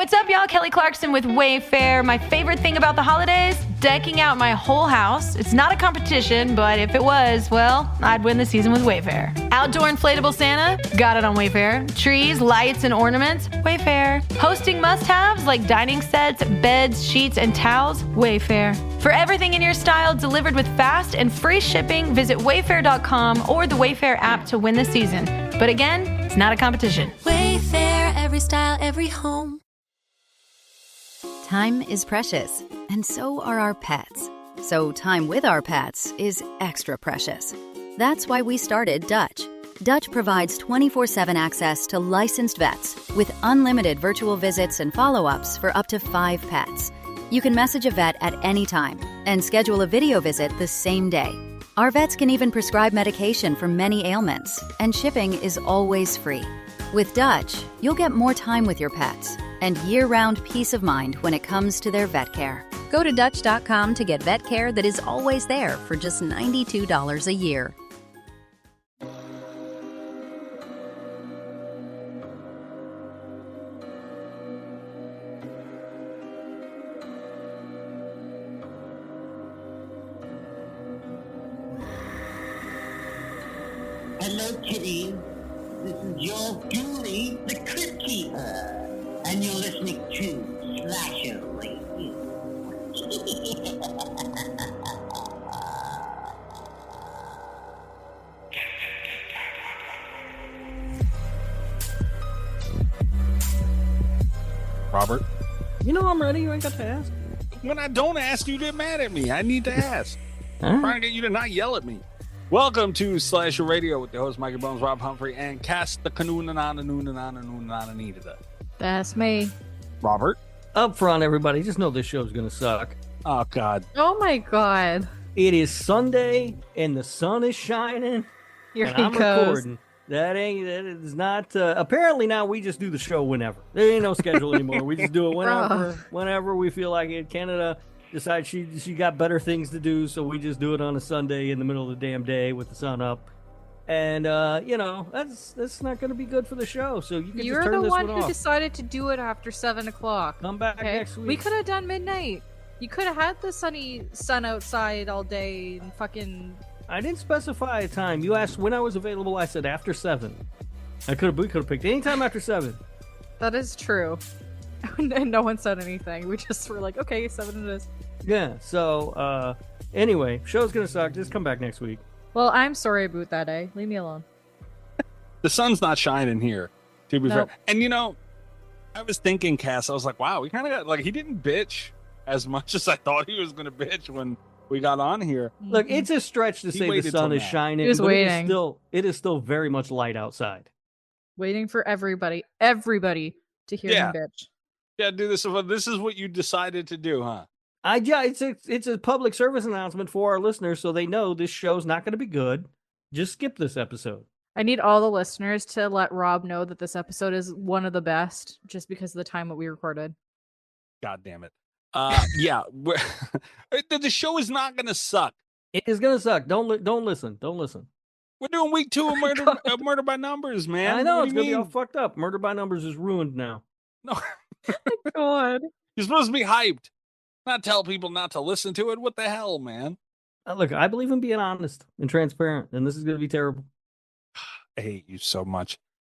What's up, y'all? Kelly Clarkson with Wayfair. My favorite thing about the holidays? Decking out my whole house. It's not a competition, but if it was, well, I'd win the season with Wayfair. Outdoor inflatable Santa? Got it on Wayfair. Trees, lights, and ornaments? Wayfair. Hosting must-haves like dining sets, beds, sheets, and towels? Wayfair. For everything in your style delivered with fast and free shipping, visit wayfair.com or the Wayfair app to win the season. But again, it's not a competition. Wayfair, every style, every home. Time is precious, and so are our pets. So time with our pets is extra precious. That's why we started Dutch. Dutch provides 24/7 access to licensed vets with unlimited virtual visits and follow-ups for up to 5 pets. You can message a vet at any time and schedule a video visit the same day. Our vets can even prescribe medication for many ailments, and shipping is always free. With Dutch, you'll get more time with your pets and year-round peace of mind when it comes to their vet care. Go to Dutch.com to get vet care that is always there for just $92 a year. Hello, kitty. This is your Julie, the Crypt Keeper. And you're listening to Slasher Radio. Robert? You know I'm ready. You ain't got to ask. When I don't ask, you get mad at me. I need to ask. All I'm right. trying to get you to not yell at me. Welcome to Slasher Radio with the host Mikey Bones, Rob Humphrey, and Cast the Canoon. That's me. Robert? Up front, everybody. Just know this show's going to suck. Oh, God. Oh my god. It is Sunday, and the sun is shining, Here and he I'm goes. recording. That is not... apparently now we just do the show whenever. There ain't no schedule anymore. We just do it whenever we feel like it. Canada decides she got better things to do, so we just do it on a Sunday in the middle of the damn day with the sun up. And, that's not going to be good for the show, so you can You're just turn the this one one who off. decided to do it after 7 o'clock. Come back next week. We could have done midnight. You could have had the sunny sun outside all day and fucking... I didn't specify a time. You asked when I was available. I said after 7. We could have picked any time after 7. That is true. And no one said anything. We just were like, okay, 7 it is. Yeah, so, anyway, show's gonna suck. Just come back next week. Well, I'm sorry about that, eh? Leave me alone. The sun's not shining here, to be Nope. fair. And, I was thinking, Cass, I was like, wow, we kind of got, like, he didn't bitch as much as I thought he was going to bitch when we got on here. Look, it's a stretch to He say the waited sun till is now. shining. He was but waiting. It is still very much light outside. Waiting for everybody to hear Yeah. him bitch. Yeah, do this. This is what you decided to do, huh? It's a public service announcement for our listeners, so they know this show's not going to be good. Just skip this episode. I need all the listeners to let Rob know that this episode is one of the best just because of the time that we recorded. God damn it. Yeah, the show is not going to suck. It is going to suck. Don't listen. Don't listen. We're doing week 2 of Murder by Numbers, man. I know What it's do you going to be all mean? fucked up. Murder by Numbers is ruined now. No, God. you're supposed to be hyped, not tell people not to listen to it. What the hell, man? Look, I believe in being honest and transparent, and this is going to be terrible. I hate you so much.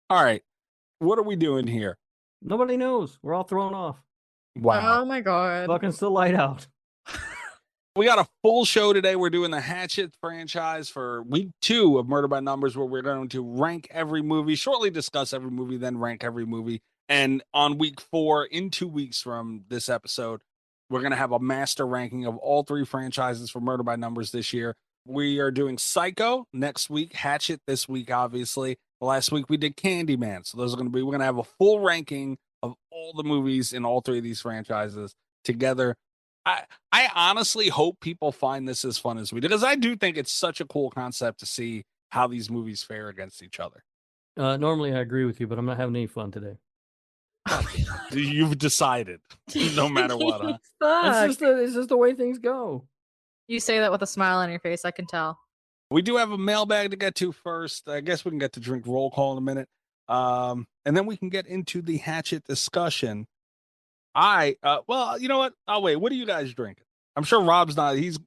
All right, what are we doing here? Nobody knows. We're all thrown off. Wow. Oh my god. Fucking still light out. We got a full show today. We're doing the Hatchet franchise for week 2 of Murder by Numbers, where we're going to rank every movie, shortly discuss every movie, then rank every movie. And on week 4, in 2 weeks from this episode, we're going to have a master ranking of all 3 franchises for Murder by Numbers this year. We are doing Psycho next week, Hatchet this week, obviously. Last week we did Candyman. So we're going to have a full ranking of all the movies in all 3 of these franchises together. I honestly hope people find this as fun as we did, because I do think it's such a cool concept to see how these movies fare against each other. Normally I agree with you, but I'm not having any fun today. You've decided, no matter what, huh? Fuck. It's just the way things go. You say that with a smile on your face, I can tell. We do have a mailbag to get to first. I guess we can get to drink roll call in a minute. And then we can get into the Hatchet discussion. Well, you know what? I'll wait. What are you guys drinking? I'm sure Rob's not. He's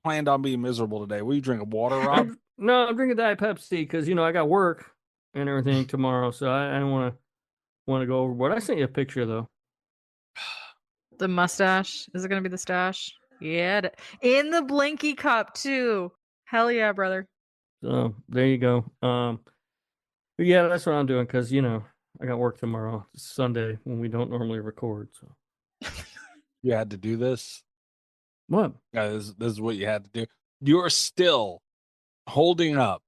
planned on being miserable today. What are you drinking? Water, Rob? I'm drinking Diet Pepsi because I got work and everything tomorrow, so I don't want to go overboard. I sent you a picture though. The mustache. Is it gonna be the stash? Yeah. In the blinky cup too. Hell yeah, brother. So there you go. But yeah, that's what I'm doing because I got work tomorrow. It's Sunday when we don't normally record. So You had to do this. what? This is what you had to do. You're still holding up.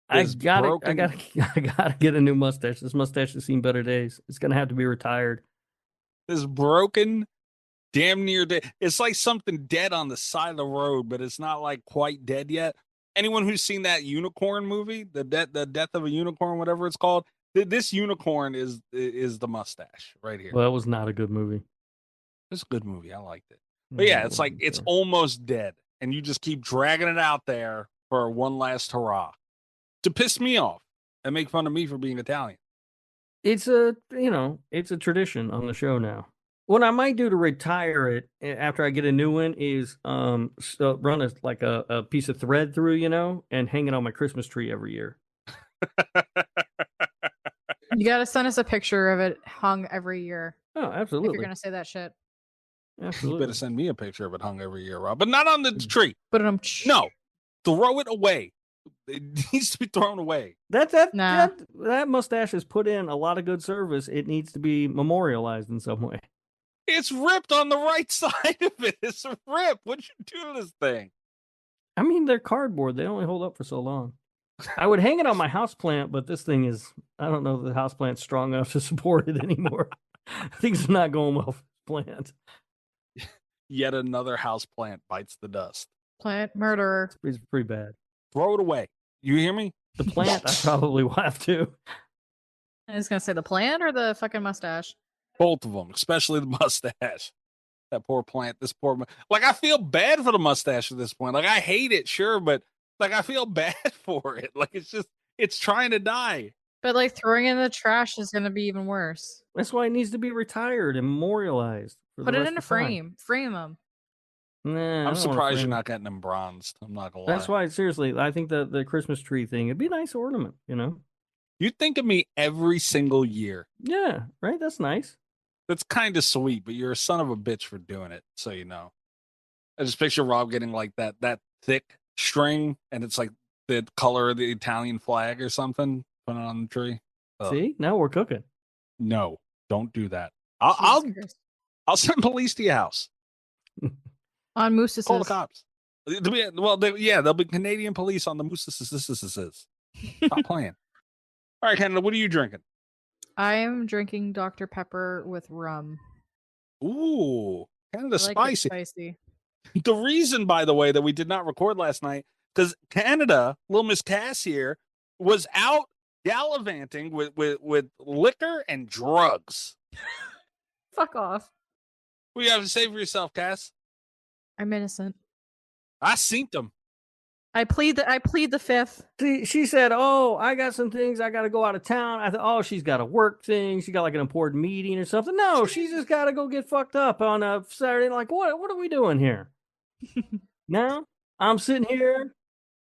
I this gotta broken- I gotta get a new mustache. This mustache has seen better days. It's gonna have to be retired. This broken, damn near dead. It's like something dead on the side of the road, but it's not like quite dead yet. Anyone who's seen that unicorn movie, the death of a unicorn, whatever it's called, this unicorn is the mustache right here. Well, that was not a good movie. It's a good movie. I liked it. But yeah, it's like it's almost dead, and you just keep dragging it out there for one last hurrah to piss me off and make fun of me for being Italian. It's a tradition on the show now. What I might do to retire it after I get a new one is run a piece of thread through, and hang it on my Christmas tree every year. You gotta send us a picture of it hung every year. Oh, If absolutely. you're gonna say that shit. You Absolutely. better send me a picture of it hung every year, Rob, but not on the tree. But No, throw it away. It needs to be thrown away. That mustache has put in a lot of good service. It needs to be memorialized in some way. It's ripped on the right side of it. It's ripped. What'd you do to this thing? I mean, they're cardboard. They only hold up for so long. I would hang it on my houseplant, but this thing is, I don't know if the houseplant's strong enough to support it anymore. Things are not going well for the plant. Yet another house plant bites the dust. Plant murderer. It's pretty bad. Throw it away. You hear me? The plant, I probably will have to. I was gonna say the plant or the fucking mustache. Both of them, especially the mustache. That poor plant. Like, I feel bad for the mustache at this point. Like, I hate it, sure, but like, I feel bad for it. Like, it's trying to die. But like throwing it in the trash is gonna be even worse. That's why it needs to be retired and memorialized. Put it in a frame. Frame them. Nah, I'm surprised you're not getting them bronzed. I'm not gonna lie. That's why, seriously, I think the Christmas tree thing, it'd be a nice ornament, You think of me every single year. Yeah, right? That's nice. That's kind of sweet, but you're a son of a bitch for doing it, so you know. I just picture Rob getting like that thick string, and it's like the color of the Italian flag or something, put it on the tree. Ugh. See, now we're cooking. No, don't do that. I'll send police to your house. On mooses. Call the cops. There'll be Canadian police on the mooses. Stop playing. All right, Canada, what are you drinking? I am drinking Dr. Pepper with rum. Ooh, Canada I like it spicy. spicy. The reason, by the way, that we did not record last night, because Canada, little Miss Cass here, was out gallivanting with liquor and drugs. Fuck off. What do you have to say for yourself, Cass? I'm innocent. I seen them. I plead the fifth. See, she said, "Oh, I got some things. I got to go out of town." I thought, "Oh, she's got a work thing. She got like an important meeting or something." No, she just got to go get fucked up on a Saturday. Like, what are we doing here? Now I'm sitting here,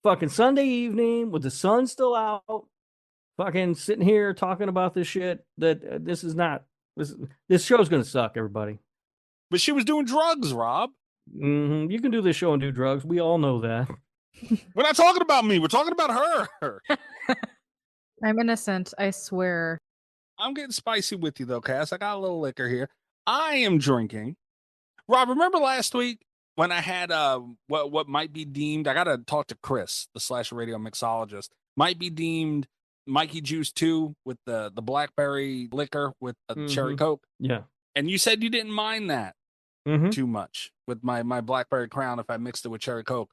fucking Sunday evening with the sun still out, fucking sitting here talking about this shit. That this show's gonna suck, everybody. But she was doing drugs, Rob. Mm-hmm. You can do this show and do drugs. We all know that. We're not talking about me. We're talking about her. I'm innocent. I swear. I'm getting spicy with you, though, Cass. I got a little liquor here. I am drinking. Rob, remember last week when I had what might be deemed, I got to talk to Chris, the Slash Radio mixologist, might be deemed Mikey Juice 2 with the blackberry liquor with a cherry Coke. Yeah. And you said you didn't mind that too much with my blackberry Crown if I mixed it with cherry Coke.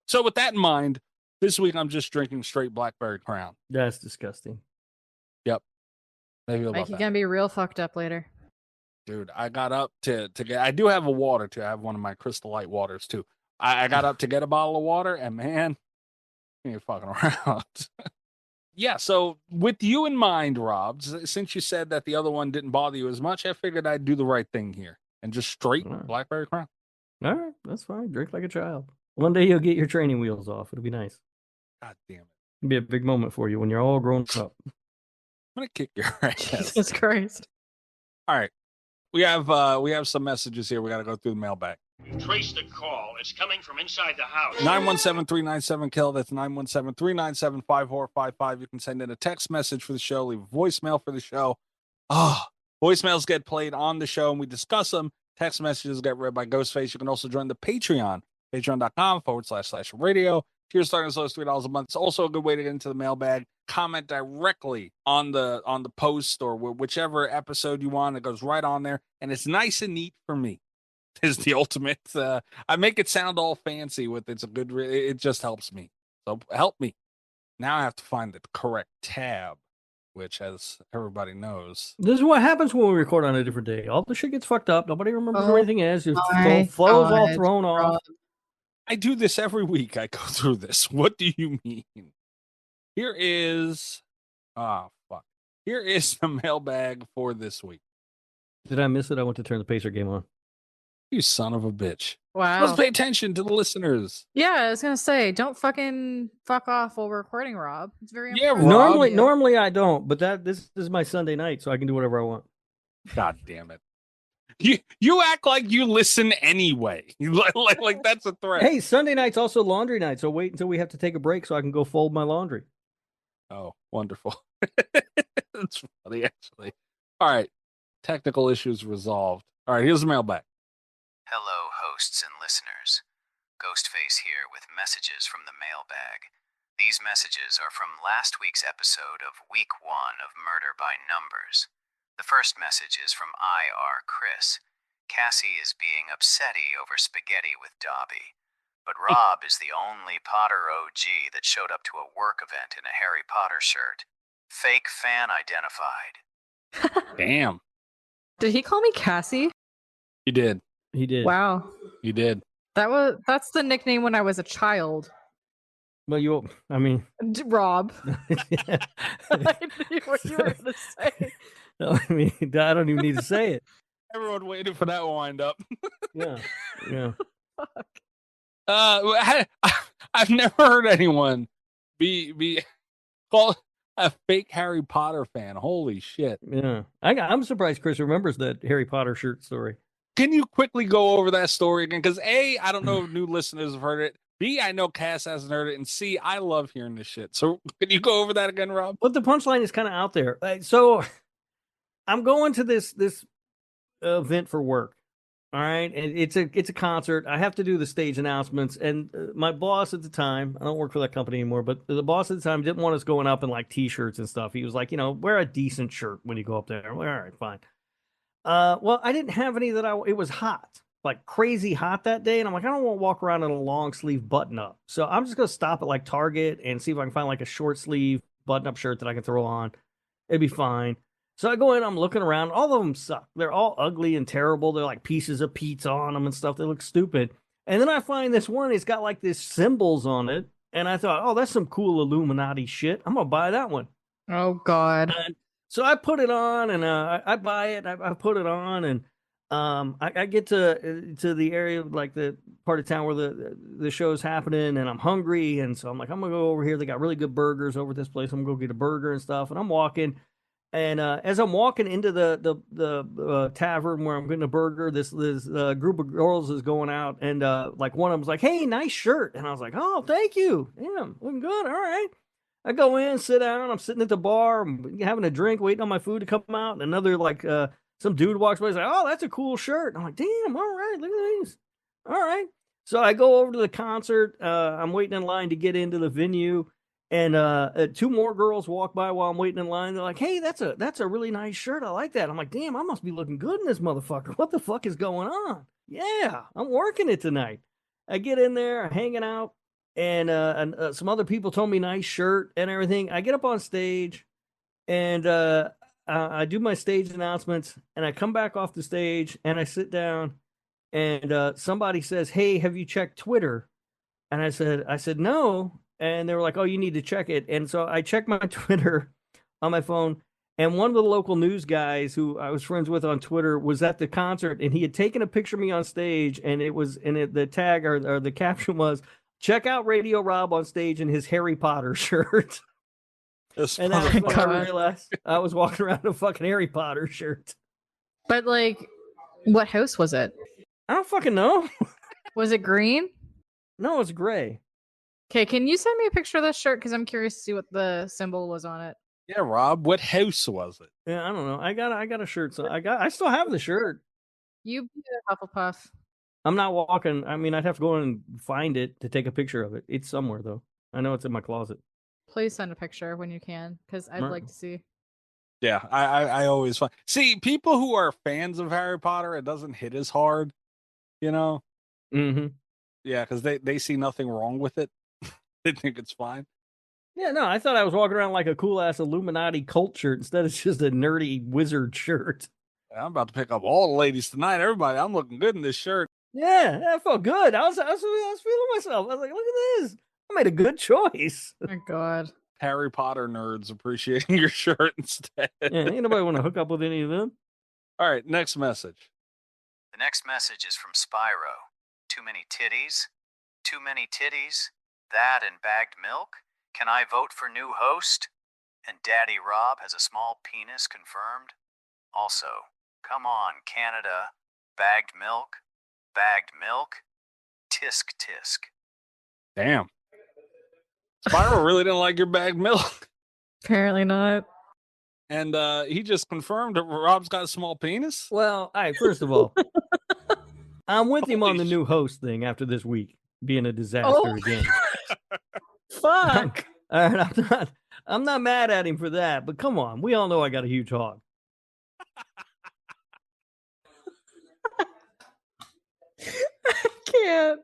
So with that in mind, this week I'm just drinking straight blackberry Crown. That's disgusting. Yep. Maybe Like you're gonna be real fucked up later. Dude, I got up to get. I do have a water too. I have one of my Crystal Light waters too. I got up to get a bottle of water, and man, you ain't fucking around. Yeah, so with you in mind, Rob, since you said that the other one didn't bother you as much, I figured I'd do the right thing here and just straight All right. Blackberry Crown. All right, that's fine. Drink like a child. One day you'll get your training wheels off. It'll be nice. God damn it. It'll be a big moment for you when you're all grown up. I'm gonna kick your ass. Jesus Christ. All right. We have some messages here. We gotta go through the mailbag. Trace the call. It's coming from inside the house. 917-397-KILL. That's 917-397-5455. You can send in a text message for the show, leave a voicemail for the show. Voicemails get played on the show and we discuss them. Text messages get read by Ghostface. You can also join the Patreon, patreon.com/radio. Tiers starting as low as $3 a month. It's also a good way to get into the mailbag. Comment directly on the post or whichever episode you want. It goes right on there. And it's nice and neat for me. Is the ultimate. I make it sound all fancy with it's a good. It just helps me. So help me. Now I have to find the correct tab, which, as everybody knows, This is what happens when we record on a different day. All the shit gets fucked up. Nobody remembers where anything is. Your flow's all thrown off. I do this every week. I go through this. What do you mean? Here is. Fuck. Here is the mailbag for this week. Did I miss it? I went to turn the Pacer game on. You son of a bitch. Wow. Let's pay attention to the listeners. Yeah, I was gonna say, don't fucking fuck off while we're recording, Rob. It's very Yeah, important. Rob. Normally I don't, but this is my Sunday night, so I can do whatever I want. God damn it. You act like you listen anyway. like that's a threat. Hey, Sunday night's also laundry night, so wait until we have to take a break so I can go fold my laundry. Oh, wonderful. That's funny, actually. All right. Technical issues resolved. All right, here's the mailbag. Hello, hosts and listeners. Ghostface here with messages from the mailbag. These messages are from last week's episode of Week 1 of Murder by Numbers. The first message is from IR Chris. Cassie is being upsetty over spaghetti with Dobby. But Rob is the only Potter OG that showed up to a work event in a Harry Potter shirt. Fake fan identified. Damn. Did he call me Cassie? You did. He did. Wow. You did. That's the nickname when I was a child. Well, Rob. I knew what you were gonna say. No, I mean, I don't even need to say it. Everyone waited for that wind up. Yeah. Fuck. I've never heard anyone be called a fake Harry Potter fan. Holy shit. Yeah. I'm surprised Chris remembers that Harry Potter shirt story. Can you quickly go over that story again? Because A, I don't know if new listeners have heard it. B, I know Cass hasn't heard it. And C, I love hearing this shit. So can you go over that again, Rob? But the punchline is kind of out there. So I'm going to this event for work. All right. And it's a concert. I have to do the stage announcements. And my boss at the time, I don't work for that company anymore, but the boss at the time didn't want us going up in like t-shirts and stuff. He was like, wear a decent shirt when you go up there. I'm like, all right, fine. Well, I didn't have any it was hot, like crazy hot that day. And I'm like, I don't want to walk around in a long sleeve button up. So I'm just going to stop at like Target and see if I can find like a short sleeve button up shirt that I can throw on. It'd be fine. So I go in, I'm looking around. All of them suck. They're all ugly and terrible. They're like pieces of pizza on them and stuff. They look stupid. And then I find this one, it's got like this symbols on it. And I thought, oh, that's some cool Illuminati shit. I'm going to buy that one. Oh, God. So I put it on and I buy it. I put it on and I get to the area, like the part of town where the show's happening, and I'm hungry. And so I'm like, I'm going to go over here. They got really good burgers over at this place. I'm going to go get a burger and stuff. And I'm walking. And as I'm walking into the tavern where I'm getting a burger, this group of girls is going out. And like one of them's like, hey, nice shirt. And I was like, oh, thank you. Damn, looking good. All right. I go in, sit down. I'm sitting at the bar, I'm having a drink, waiting on my food to come out. And another, like, some dude walks by. He's like, oh, that's a cool shirt. And I'm like, damn, all right, look at these. All right. So I go over to the concert. I'm waiting in line to get into the venue. And two more girls walk by while I'm waiting in line. They're like, hey, that's a really nice shirt. I like that. I'm like, damn, I must be looking good in this motherfucker. What the fuck is going on? Yeah, I'm working it tonight. I get in there, hanging out. And some other people told me nice shirt and everything. I get up on stage and I do my stage announcements, and I come back off the stage and I sit down, and somebody says, hey, have you checked Twitter? And I said, no. and they were like, "Oh, you need to check it." And so I checked my Twitter on my phone, and one of the local news guys who I was friends with on Twitter was at the concert, and he had taken a picture of me on stage, and the tag or the caption was, "Check out Radio Rob on stage in his Harry Potter shirt." And that was when I realized I was walking around in a fucking Harry Potter shirt. But like, what house was it? I don't fucking know. Was it green? No, it's gray. Okay, can you send me a picture of this shirt? Because I'm curious to see what the symbol was on it. Yeah, Rob, what house was it? Yeah, I don't know. I got a shirt. So I still have the shirt. You be a Hufflepuff. I'm not walking. I mean, I'd have to go and find it to take a picture of it. It's somewhere though. I know it's in my closet. Please send a picture when you can, because I'd like to see. Yeah, I always find. See, people who are fans of Harry Potter, it doesn't hit as hard, you know? Mm-hmm. Yeah, because they see nothing wrong with it. They think it's fine. Yeah, no, I thought I was walking around like a cool-ass Illuminati cult shirt. Instead, it's just a nerdy wizard shirt. I'm about to pick up all the ladies tonight. Everybody, I'm looking good in this shirt. Yeah, I felt good. I was feeling myself. I was like, look at this. I made a good choice. Oh my God. Harry Potter nerds appreciating your shirt instead. Yeah, ain't nobody want to hook up with any of them. All right, next message. The next message is from Spyro. Too many titties? Too many titties? That and bagged milk? Can I vote for new host? And Daddy Rob has a small penis confirmed? Also, come on, Canada. Bagged milk? Bagged milk? Tisk tisk. Damn. Spyro really didn't like your bagged milk. Apparently not. And he just confirmed that Rob's got a small penis? Well, all right, first of all, I'm with him on the Holy new host thing after this week being a disaster again. Fuck. All right, I'm not mad at him for that, but come on, we all know I got a huge hog. I can't.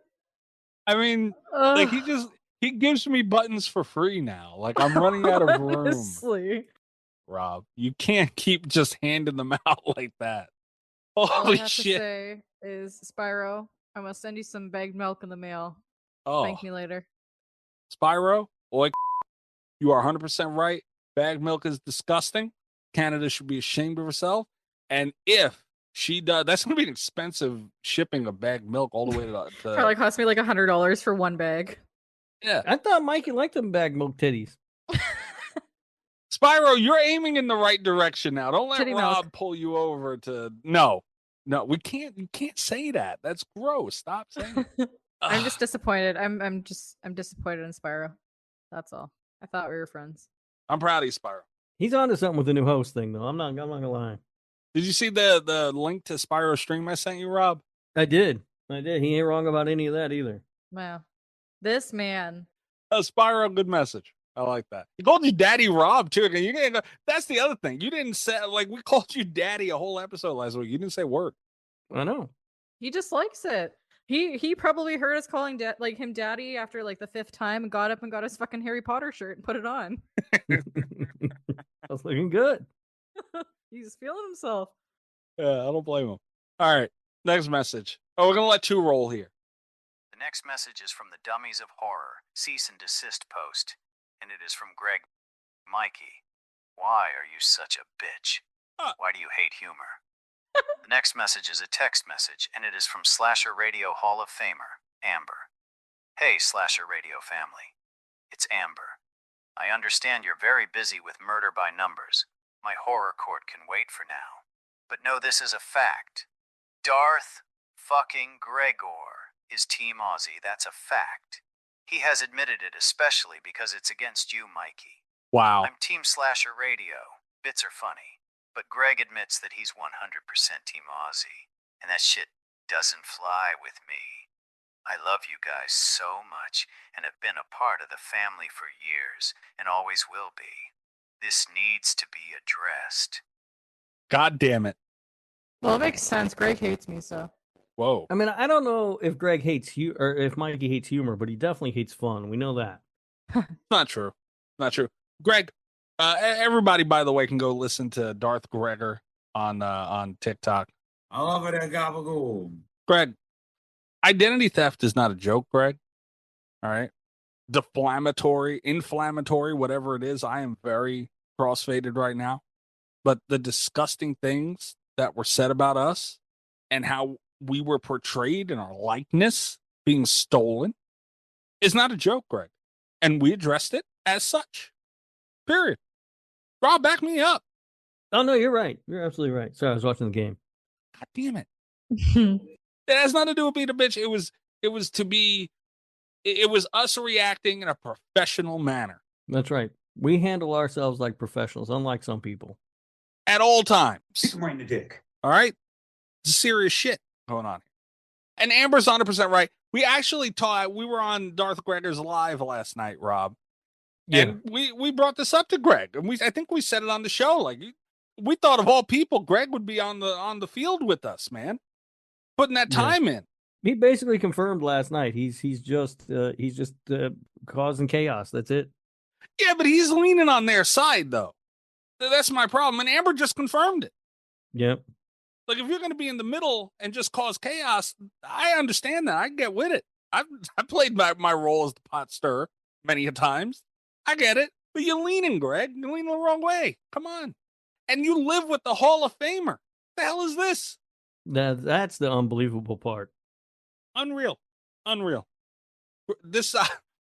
I mean, like he gives me buttons for free now. Like I'm running out of room. Honestly. Rob, you can't keep just handing them out like that. All I Holy have shit. to say is, Spyro, I'm gonna send you some bagged milk in the mail. Oh, Thank me later. Spyro, you are 100% right. Bagged milk is disgusting. Canada should be ashamed of herself. And if she does, that's going to be an expensive shipping of bagged milk all the way to Probably cost me like $100 for one bag. Yeah. I thought Mikey liked them bagged milk titties. Spyro, you're aiming in the right direction now. Don't let Titty Rob milk. pull you over to no, we can't. You can't say that. That's gross. Stop saying it. I'm just disappointed. I'm disappointed in Spyro. That's all. I thought we were friends. I'm proud of you, Spyro. He's onto something with the new host thing, though. I'm not gonna lie. Did you see the link to Spyro stream I sent you, Rob? I did. He ain't wrong about any of that either. Wow. This man. Spyro, good message. I like that. He called you Daddy Rob too. That's the other thing. You didn't say, like, we called you Daddy a whole episode last week. You didn't say word. I know. He just likes it. He probably heard us calling him Daddy after like the 5th time and got up and got his fucking Harry Potter shirt and put it on. That's looking good. He's feeling himself. Yeah, I don't blame him. All right, next message. Oh, we're gonna let 2 roll here. The next message is from the Dummies of Horror cease and desist post, and it is from Greg. Mikey, why are you such a bitch? Why do you hate humor? The next message is a text message, and it is from Slasher Radio Hall of Famer, Amber. Hey, Slasher Radio family. It's Amber. I understand you're very busy with Murder by Numbers. My horror court can wait for now. But know this is a fact. Darth fucking Gregor is Team Aussie. That's a fact. He has admitted it, especially because it's against you, Mikey. Wow. I'm Team Slasher Radio. Bits are funny. But Greg admits that he's 100% Team Aussie. And that shit doesn't fly with me. I love you guys so much and have been a part of the family for years and always will be. This needs to be addressed. God damn it. Well, it makes sense. Greg hates me, so. Whoa. I mean, I don't know if Greg hates or if Mikey hates humor, but he definitely hates fun. We know that. Not true. Not true. Greg, everybody, by the way, can go listen to Darth Gregor on TikTok. I love it, gabagool. Greg, identity theft is not a joke, Greg. All right. inflammatory, whatever it is. I am very crossfaded right now. But the disgusting things that were said about us and how we were portrayed and our likeness being stolen is not a joke, Greg. And we addressed it as such. Period. Rob, back me up. Oh, no, you're right. You're absolutely right. Sorry, I was watching the game. God damn it. It has nothing to do with being a bitch. It was us reacting in a professional manner. That's right. We handle ourselves like professionals, unlike some people. At all times. Right in the dick. All right? It's serious shit going on here. And Amber's 100% right. We actually we were on Darth Gregor's Live last night, Rob. Yeah. And we brought this up to Greg. And I think we said it on the show. Like, we thought of all people, Greg would be on the field with us, man. Putting that time in. He basically confirmed last night. He's just causing chaos. That's it. Yeah, but he's leaning on their side, though. That's my problem. And Amber just confirmed it. Yep. Like, if you're going to be in the middle and just cause chaos, I understand that. I can get with it. I played my role as the pot stirrer many a times. I get it. But you're leaning, Greg. You're leaning the wrong way. Come on. And you live with the Hall of Famer. What the hell is this? That's the unbelievable part. Unreal. This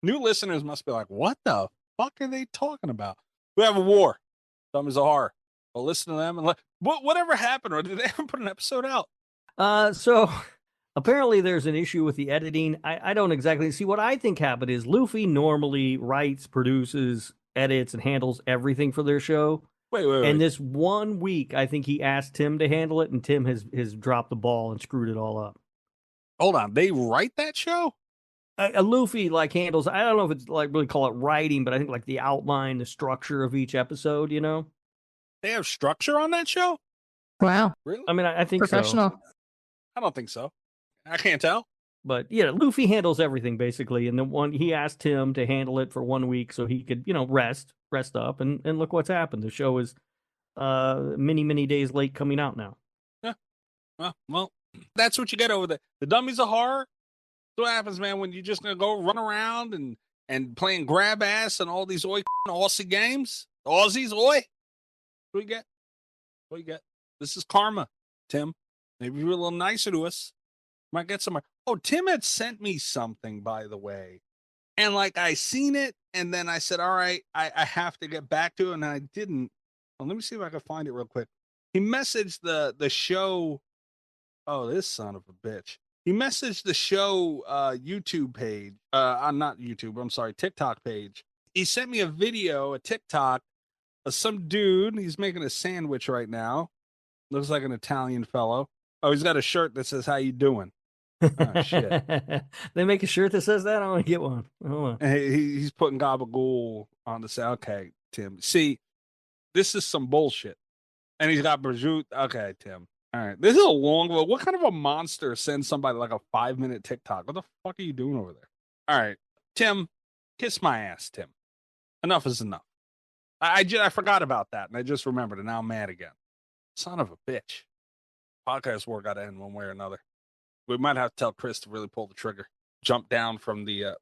new listeners must be like, what the fuck are they talking about? We have a war. Dumb as a horror. Well, listen to them and whatever happened, or did they ever put an episode out? So apparently there's an issue with the editing. I don't exactly see what I think happened is Luffy normally writes, produces, edits, and handles everything for their show. Wait. And this 1 week, I think he asked Tim to handle it, and Tim has dropped the ball and screwed it all up. Hold on, they write that show? Luffy handles. I don't know if it's really call it writing, but I think the outline, the structure of each episode. They have structure on that show? Wow. Really? I mean, I think Professional. so. I don't think so. I can't tell. But yeah, Luffy handles everything basically, and he asked Tim to handle it for 1 week so he could rest up, and look what's happened. The show is many days late coming out now. Yeah. Well, that's what you get over there. The dummies of horror. That's what happens, man, when you're just gonna go run around and playing grab ass and all these Aussie games. Aussies, oi. What you get? This is karma, Tim. Maybe you're a little nicer to us. Might get somewhere. Oh, Tim had sent me something, by the way. And I seen it, and then I said, all right, I have to get back to it, and I didn't. Well, let me see if I can find it real quick. He messaged the show. Oh, this son of a bitch. He messaged the show YouTube page. Not YouTube, I'm sorry, TikTok page. He sent me a video, a TikTok, of some dude. He's making a sandwich right now. Looks like an Italian fellow. Oh, he's got a shirt that says, how you doing? Oh, shit. They make a shirt that says that? I want to get one. Hold on. He's putting gabagool on the side. Okay, Tim. See, this is some bullshit. And he's got prosciutto. Okay, Tim. All right. This is a long one. What kind of a monster sends somebody a 5-minute TikTok? What the fuck are you doing over there? All right. Tim, kiss my ass, Tim. Enough is enough. I forgot about that, and I just remembered, and now I'm mad again. Son of a bitch. Podcast war got to end one way or another. We might have to tell Chris to really pull the trigger. Jump down from the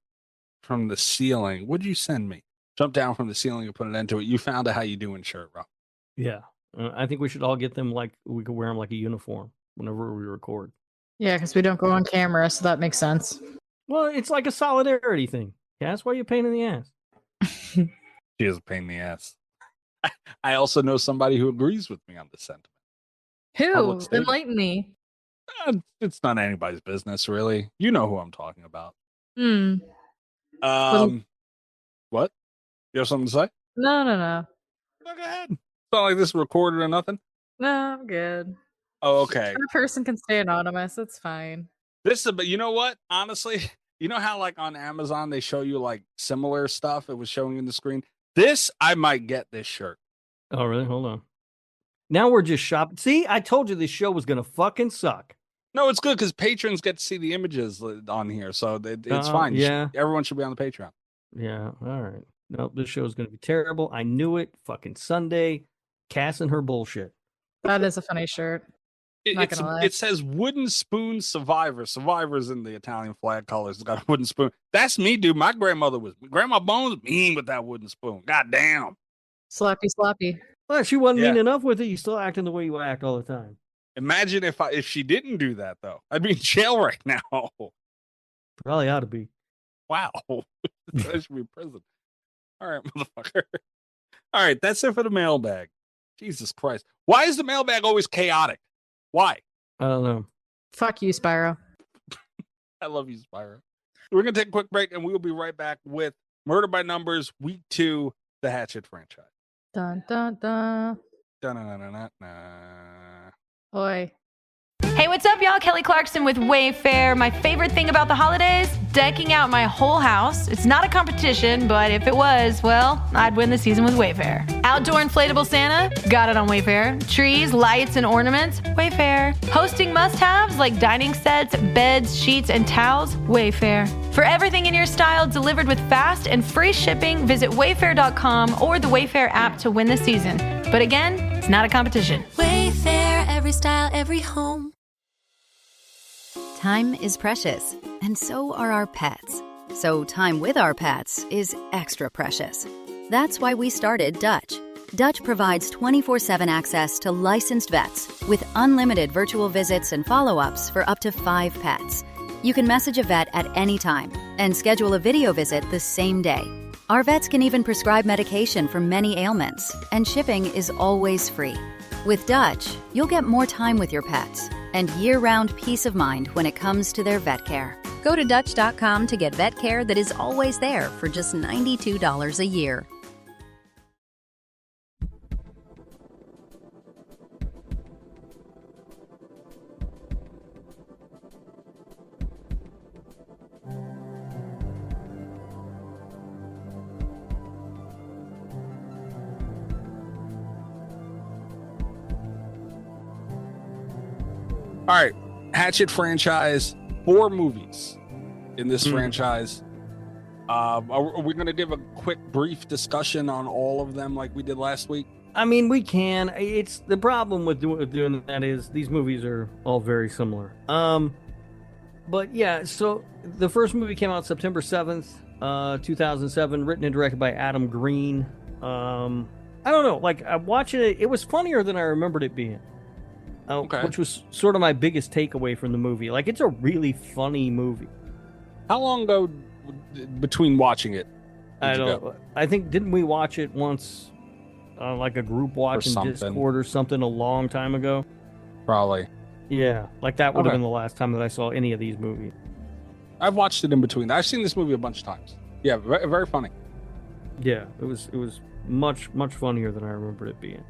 ceiling. What'd you send me? Jump down from the ceiling and put an end to it. You found a how you doing shirt, Rob. Yeah. I think we should all get them we could wear them like a uniform whenever we record. Yeah, because we don't go on camera, so that makes sense. Well, it's like a solidarity thing. Yeah, that's why you're a pain in the ass. She is a pain in the ass. I also know somebody who agrees with me on this sentiment. Who? Enlighten me. It's not anybody's business, really. You know who I'm talking about. What? You have something to say? No. No, go ahead. It's not like this is recorded or nothing. No, I'm good. Oh, okay. The person can stay anonymous. It's fine. But you know what? Honestly, you know how on Amazon they show you similar stuff? It was showing in the screen. This, I might get this shirt. Oh, really? Hold on. Now we're just shopping. See, I told you this show was going to fucking suck. No, it's good because patrons get to see the images on here, so it's fine. Yeah. Everyone should be on the Patreon. Yeah, all right. Nope, this show is going to be terrible. I knew it. Fucking Sunday. Cass and her bullshit. That is a funny shirt. Not gonna lie. It says wooden spoon survivor. Survivor's in the Italian flag colors. It's got a wooden spoon. That's me, dude. My Grandma Bones mean with that wooden spoon. God damn. Sloppy, sloppy. Well, she wasn't mean Yeah. enough with it. You still acting the way you act all the time. Imagine if she didn't do that though. I'd be in jail right now. Probably ought to be. Wow. I should be in prison. All right, motherfucker. All right, that's it for the mailbag. Jesus Christ. Why is the mailbag always chaotic? Why? I don't know. Fuck you, Spyro. I love you, Spyro. We're going to take a quick break, and we will be right back with Murder by Numbers, Week 2, the Hatchet franchise. Dun dun dun. Dun-na-na-na-na-na. Oi. Hey, what's up, y'all? Kelly Clarkson with Wayfair. My favorite thing about the holidays? Decking out my whole house. It's not a competition, but if it was, well, I'd win the season with Wayfair. Outdoor inflatable Santa? Got it on Wayfair. Trees, lights, and ornaments? Wayfair. Hosting must-haves like dining sets, beds, sheets, and towels? Wayfair. For everything in your style delivered with fast and free shipping, visit wayfair.com or the Wayfair app to win the season. But again, it's not a competition. Wayfair, every style, every home. Time is precious, and so are our pets. So time with our pets is extra precious. That's why we started Dutch. Dutch provides 24/7 access to licensed vets with unlimited virtual visits and follow-ups for up to 5 pets. You can message a vet at any time and schedule a video visit the same day. Our vets can even prescribe medication for many ailments, and shipping is always free. With Dutch, you'll get more time with your pets and year-round peace of mind when it comes to their vet care. Go to Dutch.com to get vet care that is always there for just $92 a year. All right, Hatchet franchise, 4 movies in this franchise. Are we going to give a quick, brief discussion on all of them like we did last week? I mean, we can. It's the problem with doing that is these movies are all very similar. But yeah, so the first movie came out September 7th, 2007, written and directed by Adam Green. I don't know, like I'm watching it, it was funnier than I remembered it being. Which was sort of my biggest takeaway from the movie. Like, it's a really funny movie. How long ago between watching it? I don't. I think didn't we watch it once, like a group watch in Discord or something, a long time ago? Probably. Yeah, like that would have been the last time that I saw any of these movies. I've watched it in between. I've seen this movie a bunch of times. Yeah, very, very funny. Yeah, it was much funnier than I remembered it being.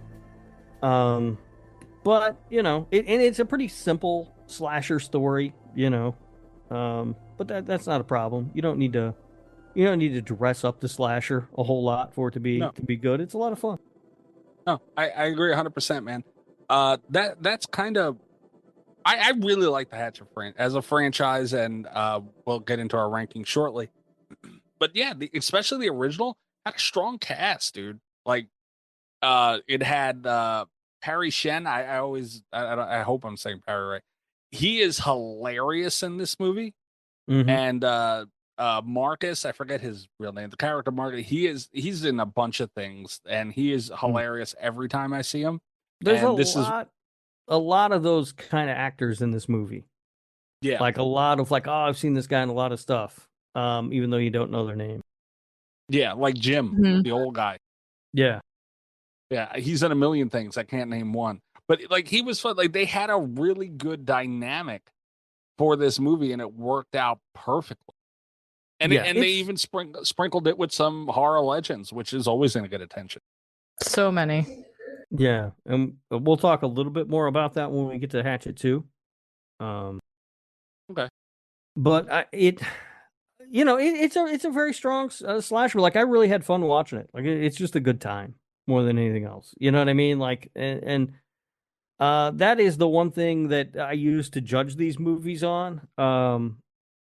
But, you know, it's a pretty simple slasher story, you know. But that's not a problem. You don't need to dress up the slasher a whole lot for it to be good. It's a lot of fun. No, I agree 100%, man. That's kind of I really like the Hatchet as a franchise, and we'll get into our ranking shortly. But yeah, especially the original had a strong cast, dude. Like, it had Parry Shen. I hope I'm saying Parry right. He is hilarious in this movie. Mm-hmm. And Marcus, I forget his real name. The character Marcus, he's in a bunch of things, and he is hilarious every time I see him. There's a lot of those kind of actors in this movie. Yeah, like a lot of I've seen this guy in a lot of stuff, even though you don't know their name. Yeah, like Jim, the old guy. Yeah. Yeah, he's in a million things. I can't name one. But like he was fun. Like they had a really good dynamic for this movie, and it worked out perfectly. And they even sprinkled it with some horror legends, which is always going to get attention. So many. Yeah, and we'll talk a little bit more about that when we get to Hatchet 2. Okay. But it's a very strong slasher. Like I really had fun watching it. Like it's just a good time more than anything else. You know what I mean? Like and that is the one thing that I use to judge these movies on.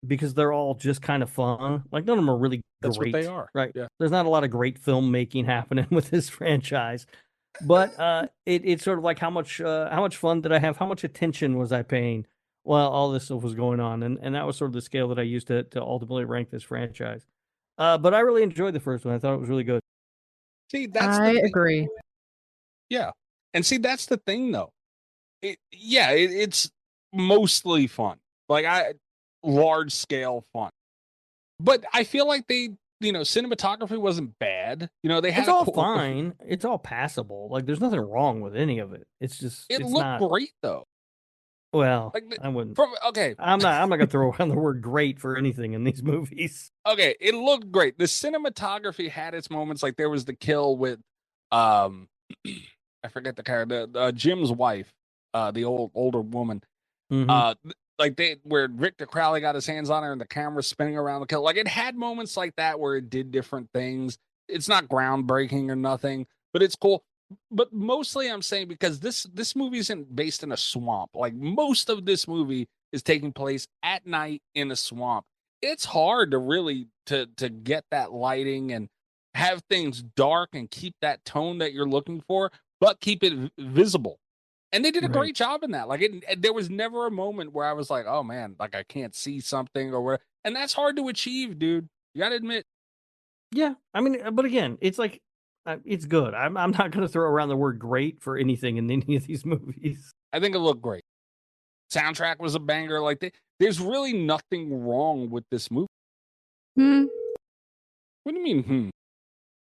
Because they're all just kind of fun. Like none of them are really great. That's what they are, right? Yeah. There's not a lot of great filmmaking happening with this franchise. But it's sort of like how much fun did I have? How much attention was I paying while all this stuff was going on? And that was sort of the scale that I used to ultimately rank this franchise. But I really enjoyed the first one. I thought it was really good. See, that's I the thing. agree. Yeah. And see, that's the thing though. It's mostly fun. Like large scale fun. But I feel like cinematography wasn't bad. They had It's all fine. It's all passable. Like there's nothing wrong with any of it. It's just it it's looked not. great though. Well, Like I wouldn't. okay. I'm not gonna throw around the word great for anything in these movies. Okay, it looked great. The cinematography had its moments. Like there was the kill with I forget the character, Jim's wife, the older woman. Mhm. Like where Victor Crowley got his hands on her and the camera spinning around the kill. Like it had moments like that where it did different things. It's not groundbreaking or nothing, but it's cool. But mostly I'm saying because this movie isn't based in a swamp. Like most of this movie is taking place at night in a swamp. It's hard to really to get that lighting and have things dark and keep that tone that you're looking for, but keep it visible. And they did a Right. great job in that. Like there was never a moment where I was like, "Oh man, like I can't see something or where." And that's hard to achieve, dude. You got to admit. Yeah, I mean, but again, it's like it's good. I'm not gonna throw around the word great for anything in any of these movies. I think it looked great. Soundtrack was a banger. Like there's really nothing wrong with this movie. Hmm. What do you mean?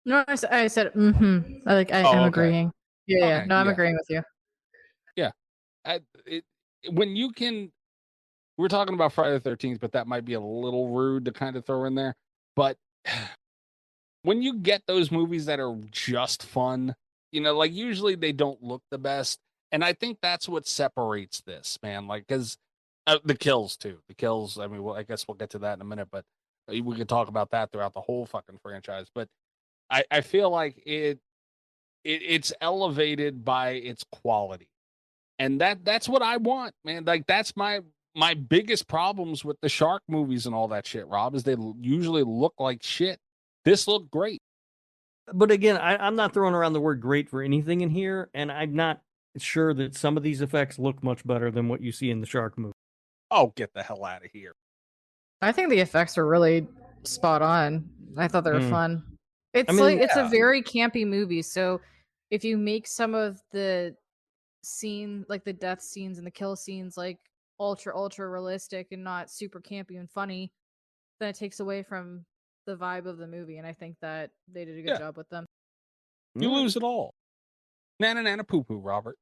No, I said mm-hmm. I'm Okay. agreeing. Yeah. Okay, No, I'm yeah. agreeing with you. Yeah. When you can, we're talking about Friday the 13th, but that might be a little rude to kind of throw in there. But when you get those movies that are just fun, like usually they don't look the best. And I think that's what separates this, man. Like, because the kills, too. The kills, I mean, well, I guess we'll get to that in a minute, but we could talk about that throughout the whole fucking franchise. But I feel like it's elevated by its quality. And that's what I want, man. Like that's my biggest problems with the shark movies and all that shit, Rob, is they usually look like shit. This looked great. But again, I'm not throwing around the word great for anything in here, and I'm not sure that some of these effects look much better than what you see in the shark movie. Oh, get the hell out of here. I think the effects are really spot on. I thought they were Mm. fun. I It's mean, it's a Yeah. very campy movie, so if you make some of the scene, like the death scenes and the kill scenes, like ultra realistic and not super campy and funny, then it takes away from the vibe of the movie, and I think that they did a good Yeah. job with them. You all right. lose it all. Nana poo poo, Robert.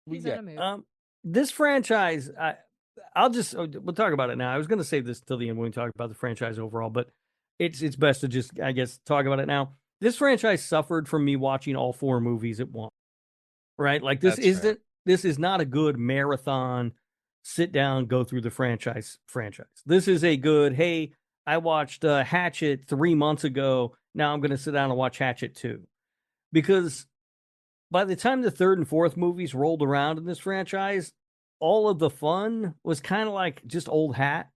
We He's in get a mood. This franchise, we'll talk about it now. I was going to save this till the end when we talk about the franchise overall, but it's best to just, I guess, talk about it now. This franchise suffered from me watching all four movies at once, right? Like That's fair. this is not a good marathon, sit down, go through the franchise. This is a good, hey, I watched Hatchet 3 months ago. Now I'm going to sit down and watch Hatchet 2. Because by the time the third and fourth movies rolled around in this franchise, all of the fun was kind of like just old hat,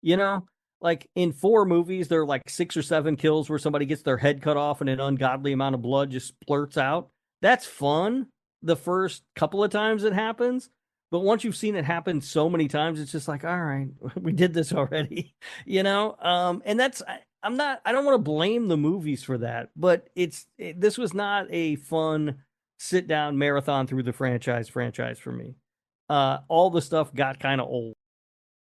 you know? Like in four movies, there are like 6 or 7 kills where somebody gets their head cut off and an ungodly amount of blood just splurts out. That's fun the first couple of times it happens. But once you've seen it happen so many times, it's just like, all right, we did this already, you know? And I don't want to blame the movies for that, but this was not a fun sit down marathon through the franchise for me. All the stuff got kind of old.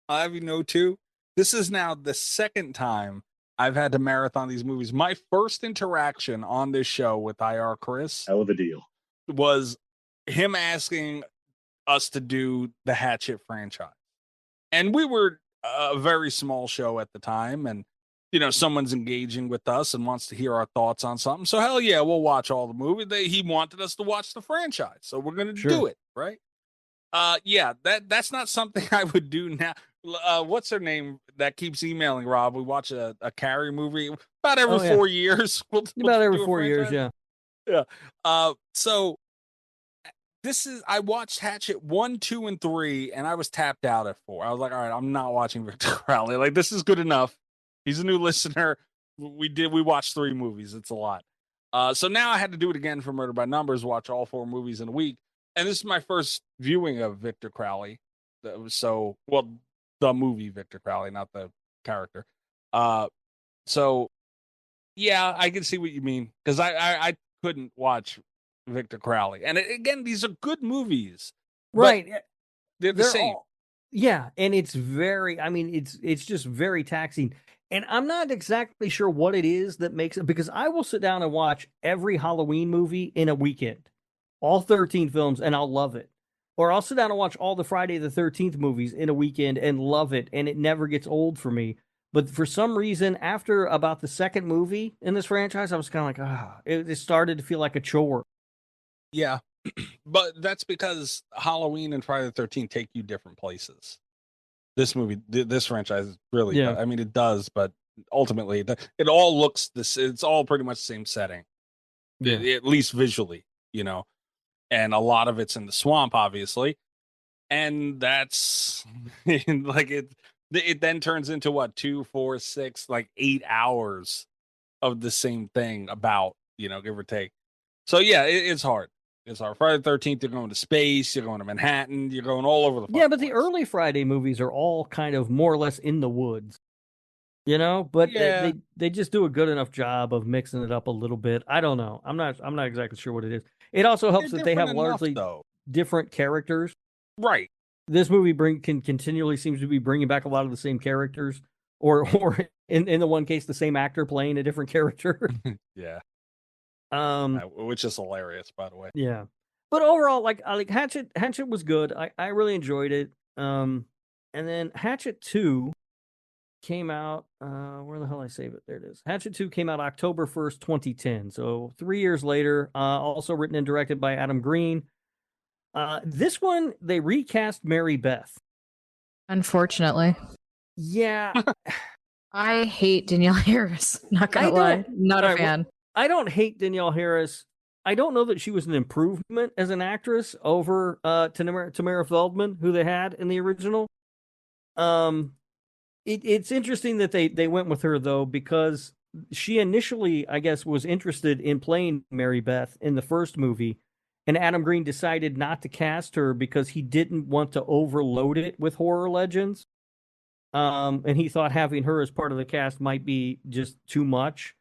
I'll have you know too. This is now the second time I've had to marathon these movies. My first interaction on this show with IR Chris Hell of a deal. was him asking us to do the Hatchet franchise. And we were a very small show at the time, and someone's engaging with us and wants to hear our thoughts on something. So hell yeah, we'll watch all the movie. He wanted us to watch the franchise, so we're gonna do it, right? Yeah, that's not something I would do now. What's her name that keeps emailing Rob? We watch a Carrie movie about every 4 years. We'll About every do a 4 years, franchise. yeah. Yeah. So I watched Hatchet 1, 2, and 3, and I was tapped out at 4. I was like, all right, I'm not watching Victor Crowley. Like, this is good enough. He's a new listener. We watched 3 movies. It's a lot. So now I had to do it again for Murder by Numbers, watch all 4 movies in a week. And this is my first viewing of Victor Crowley. The movie Victor Crowley, not the character. So yeah, I can see what you mean, because I couldn't watch Victor Crowley. And again, these are good movies, Right. they're the same. Yeah, and it's very, I mean, it's just very taxing. And I'm not exactly sure what it is that makes it, because I will sit down and watch every Halloween movie in a weekend, all 13 films, and I'll love it. Or I'll sit down and watch all the Friday the 13th movies in a weekend and love it, and it never gets old for me. But for some reason, after about the second movie in this franchise, I was kind of like, it started to feel like a chore. Yeah. But that's because Halloween and Friday the 13th take you different places. This movie, this franchise really Yeah. does. I mean, it does, but ultimately, it all looks this. It's all pretty much the same setting, Yeah. at least visually, and a lot of it's in the swamp, obviously, and that's like it. It then turns into what 2, 4, 6, like 8 hours of the same thing, about give or take. So yeah, it's hard. It's hard. Friday the 13th, you're going to space, you're going to Manhattan, you're going all over the Yeah, but place. the early Friday movies are all kind of more or less in the woods, but Yeah. they just do a good enough job of mixing it up a little bit. I don't know. I'm not exactly sure what it is. It also helps They're that they have different enough, largely though. different characters. Right. This movie can continually seems to be bringing back a lot of the same characters, or in the one case, the same actor playing a different character. Yeah. Um, Which is hilarious, by the way. yeah. But overall, I like Hatchet. Hatchet was good. I really enjoyed it. And then Hatchet 2 came out. Where the hell I save it? There it is. Hatchet 2 came out October 1st, 2010. So 3 years later. Also written and directed by Adam Green. This one they recast Mary Beth. Unfortunately, Yeah. I hate Danielle Harris. Not gonna lie, not a fan. I don't hate Danielle Harris. I don't know that she was an improvement as an actress over Tamara Feldman, who they had in the original. It's interesting that they went with her, though, because she initially, I guess, was interested in playing Mary Beth in the first movie, and Adam Green decided not to cast her because he didn't want to overload it with horror legends. And he thought having her as part of the cast might be just too much.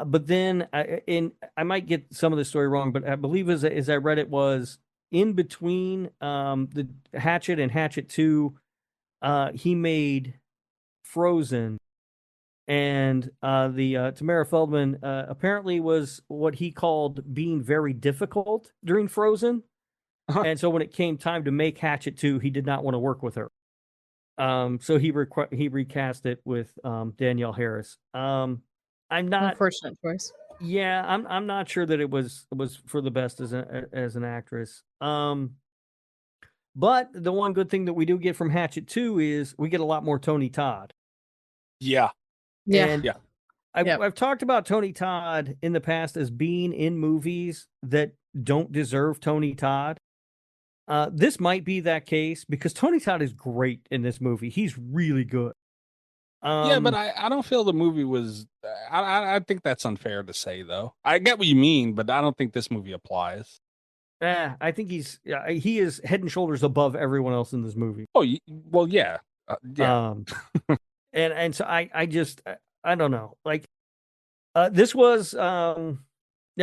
But then, I might get some of the story wrong, but I believe as I read it was in between the Hatchet and Hatchet 2, he made Frozen, and the Tamara Feldman apparently was what he called being very difficult during Frozen, and so when it came time to make Hatchet 2, he did not want to work with her. So he recast it with Danielle Harris. I'm not. Unfortunate choice. Yeah, I'm not sure that it was for the best as an actress. But the one good thing that we do get from Hatchet 2 is we get a lot more Tony Todd. Yeah. And yeah. I've talked about Tony Todd in the past as being in movies that don't deserve Tony Todd. This might be that case because Tony Todd is great in this movie. He's really good. Yeah, but I don't feel the movie was. I think that's unfair to say, though. I get what you mean, but I don't think this movie applies. I think he is head and shoulders above everyone else in this movie. Oh, well, yeah, yeah. And so I just I don't know. Like, this was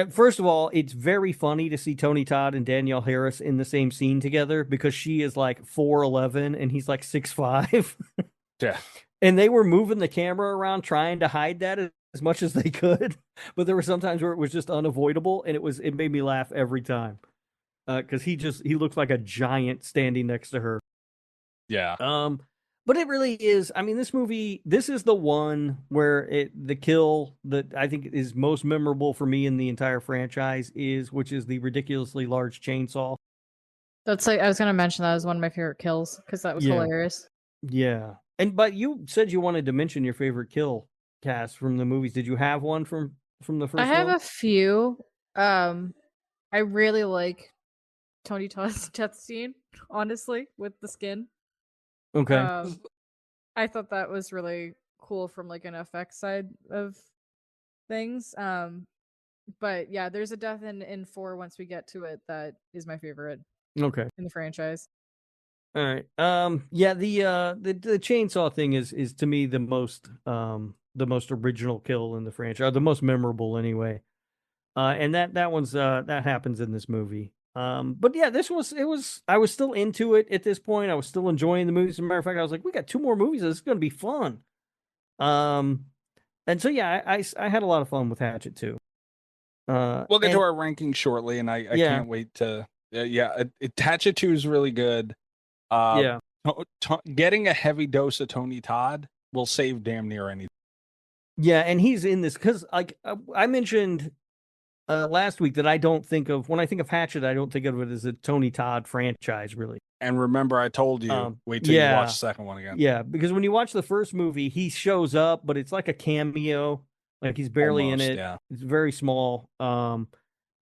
first of all, it's very funny to see Tony Todd and Danielle Harris in the same scene together because she is like 4'11" and he's like 6'5". Yeah. And they were moving the camera around trying to hide that as much as they could, but there were some times where it was just unavoidable, and it made me laugh every time because he looks like a giant standing next to her. Yeah. But it really is. I mean, this movie, this is the one where the kill that I think is most memorable for me in the entire franchise which is the ridiculously large chainsaw. That's like I was gonna mention that as one of my favorite kills because that was hilarious. Yeah. But you said you wanted to mention your favorite kill cast from the movies. Did you have one from the first? I have a few. I really like Tony Todd's death scene, honestly, with the skin. Okay. I thought that was really cool from like an effects side of things. But yeah, there's a death in 4 once we get to it that is my favorite Okay. in the franchise. All right. Yeah, the chainsaw thing is to me the most original kill in the franchise, or the most memorable anyway. And that one's that happens in this movie. But yeah, I was still into it at this point. I was still enjoying the movies. As a matter of fact, I was like, we got 2 more movies. This is going to be fun. And so yeah, I had a lot of fun with Hatchet too. We'll get to our ranking shortly, and I can't wait to. Hatchet 2 is really good. Yeah. Getting a heavy dose of Tony Todd will save damn near anything. Yeah, and he's in this because, like, I mentioned last week that I don't think of, when I think of Hatchet, I don't think of it as a Tony Todd franchise, really. And remember, I told you, wait till you watch the second one again. Yeah, because when you watch the first movie, he shows up, but it's like a cameo, like he's barely in it. Yeah. It's very small. And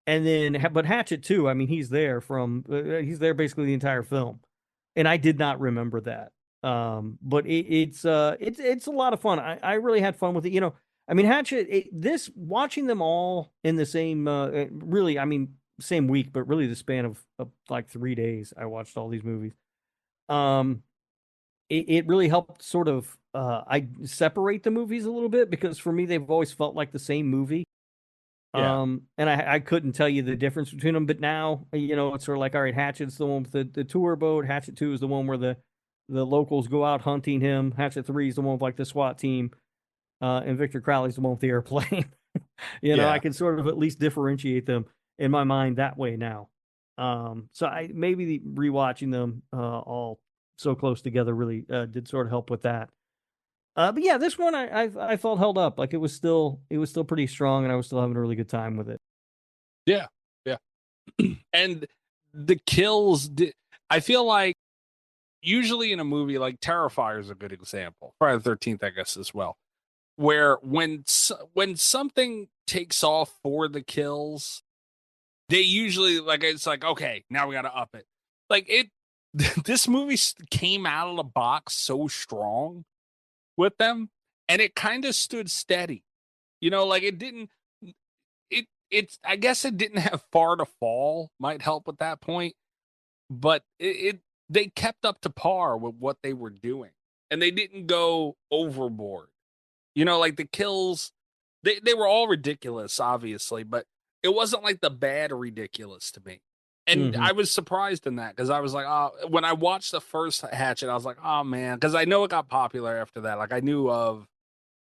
then, but Hatchet too. I mean, he's there he's there basically the entire film, and I did not remember that. But it's a lot of fun. I really had fun with it. You know, I mean, Hatchet. Watching them all in the same, really, I mean, same week, but really the span of like 3 days, I watched all these movies. It really helped sort of I separate the movies a little bit, because for me they've always felt like the same movie. Yeah. And I couldn't tell you the difference between them, but now, you know, it's sort of like, all right, Hatchet's the one with the tour boat. Hatchet 2 is the one where the locals go out hunting him. Hatchet 3 is the one with like the SWAT team. And Victor Crowley's the one with the airplane. You know, I can sort of at least differentiate them in my mind that way now. So maybe rewatching them all so close together really did sort of help with that. But yeah, this one I felt held up. Like it was still pretty strong, and I was still having a really good time with it. Yeah, yeah. And the kills, I feel like usually in a movie, like Terrifier is a good example. Friday the 13th, I guess, as well. Where when something takes off for the kills, they usually, like, it's like, okay, now we got to up it. Like this movie came out of the box so strong with them, and it kind of stood steady. You know, like it's I guess it didn't have far to fall, might help with that point, but they kept up to par with what they were doing, and they didn't go overboard. You know, like the kills, they were all ridiculous, obviously, but it wasn't like the bad ridiculous to me. And I was surprised in that, because I was like, oh, when I watched the first Hatchet, I was like, oh man, because I know it got popular after that. Like I knew of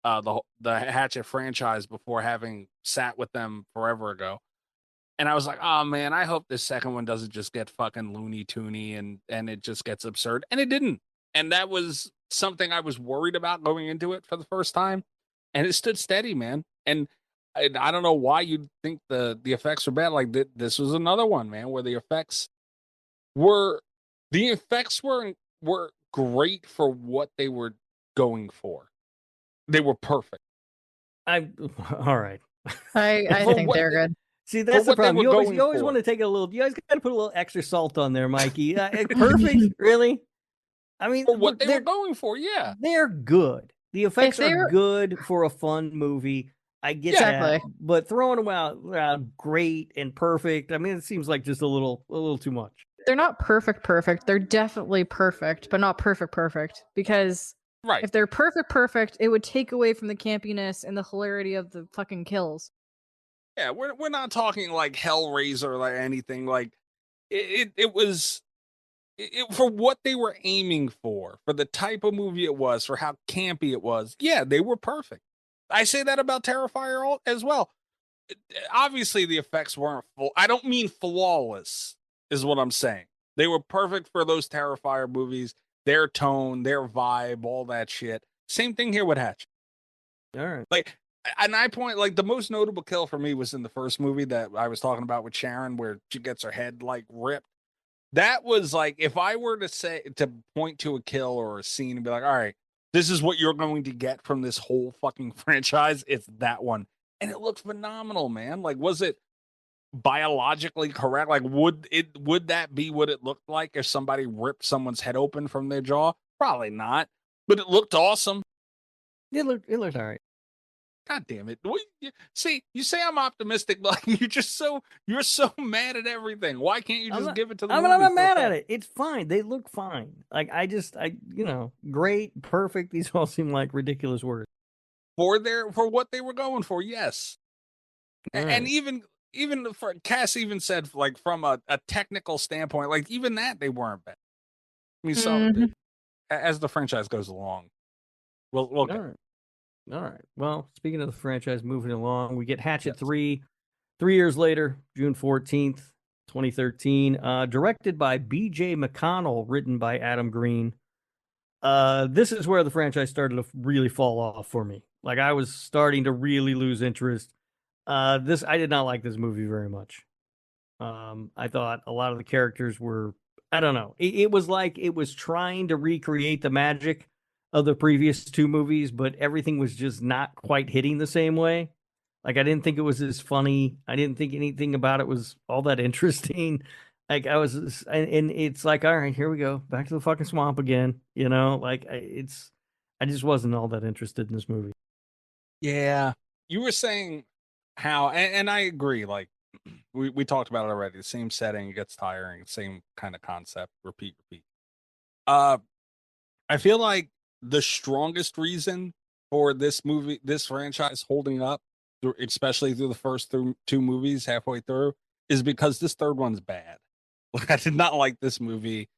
the Hatchet franchise before having sat with them forever ago. And I was like, oh man, I hope this second one doesn't just get fucking Looney Toony and it just gets absurd. And it didn't. And that was something I was worried about going into it for the first time. And it stood steady, man. And I don't know why you'd think the effects were bad. Like this was another one, man, where the effects were great for what they were going for. They were perfect. All right. I think they're good. See, that's the problem. You always want to take a little. You guys got to put a little extra salt on there, Mikey. Perfect, really. I mean, for what they were going for, yeah, they're good. The effects are good for a fun movie. I get that, but throwing them out great and perfect, I mean, it seems like just a little too much. They're not perfect. They're definitely perfect, but not perfect. Because if they're perfect, it would take away from the campiness and the hilarity of the fucking kills. Yeah, we're not talking like Hellraiser or like anything. Like it was for what they were aiming for the type of movie it was, for how campy it was. Yeah, they were perfect. I say that about Terrifier as well. Obviously, the effects weren't full. I don't mean flawless, is what I'm saying. They were perfect for those Terrifier movies, their tone, their vibe, all that shit. Same thing here with Hatchet. All right. Like, and I point, like, the most notable kill for me was in the first movie that I was talking about with Sharon, where she gets her head, like, ripped. That was, like, if I were to point to a kill or a scene and be like, all right, this is what you're going to get from this whole fucking franchise, it's that one. And it looked phenomenal, man. Like, was it biologically correct? Like, would that be what it looked like if somebody ripped someone's head open from their jaw? Probably not. But it looked awesome. It looked all right. God damn it. See, you say I'm optimistic, but you're so mad at everything. Why can't you just give it to the I'm movies? not mad at it. It's fine. They look fine. Like great, perfect. These all seem like ridiculous words. For what they were going for, yes. And Right. even for Cass even said, like, from a technical standpoint, like, even that they weren't bad. I mean, so as the franchise goes along, we'll All get right. All right. Well, speaking of the franchise moving along, we get Hatchet 3 years later, June 14th, 2013, directed by B.J. McConnell, written by Adam Green. This is where the franchise started to really fall off for me. Like, I was starting to really lose interest. I did not like this movie very much. I thought a lot of the characters were, I don't know. It was like it was trying to recreate the magic of the previous two movies, but everything was just not quite hitting the same way. Like, I didn't think it was as funny. I didn't think anything about it was all that interesting. Like, and it's like, all right, here we go, back to the fucking swamp again. Like, I just wasn't all that interested in this movie. Yeah. You were saying how, and I agree, like, we talked about it already. The same setting, it gets tiring, same kind of concept, repeat. I feel like the strongest reason for this franchise holding up, especially through the first two movies halfway through, is because this third one's bad. Like, I did not like this movie.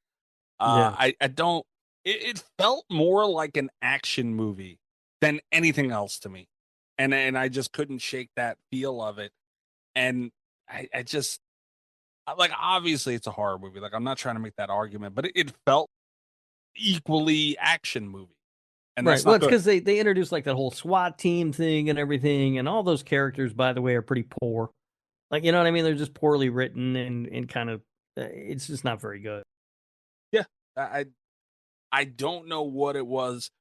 I don't. It felt more like an action movie than anything else to me, and I just couldn't shake that feel of it. And I just, like, obviously it's a horror movie. Like, I'm not trying to make that argument, but it felt equally action movie, and Right. that's Well, not it's good. because they introduced like that whole SWAT team thing and everything, and all those characters, by the way, are pretty poor. Like, you know what I mean? They're just poorly written and kind of, it's just not very good. Yeah, I don't know what it was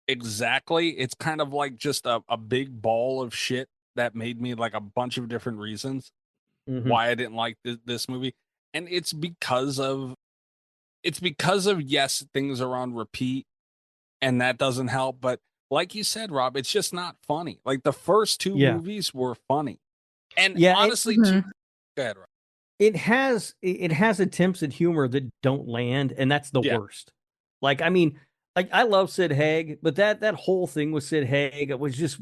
exactly. It's kind of like just a big ball of shit that made me like a bunch of different reasons why I didn't like this movie, and it's because of, yes, things are on repeat, and that doesn't help. But like you said, Rob, it's just not funny. Like, the first two Yeah. movies were funny, and Yeah, honestly, go ahead, Rob. it has attempts at humor that don't land, and that's the Yeah. worst. Like, I mean, like, I love Sid Haig, but that whole thing with Sid Haig, it was just,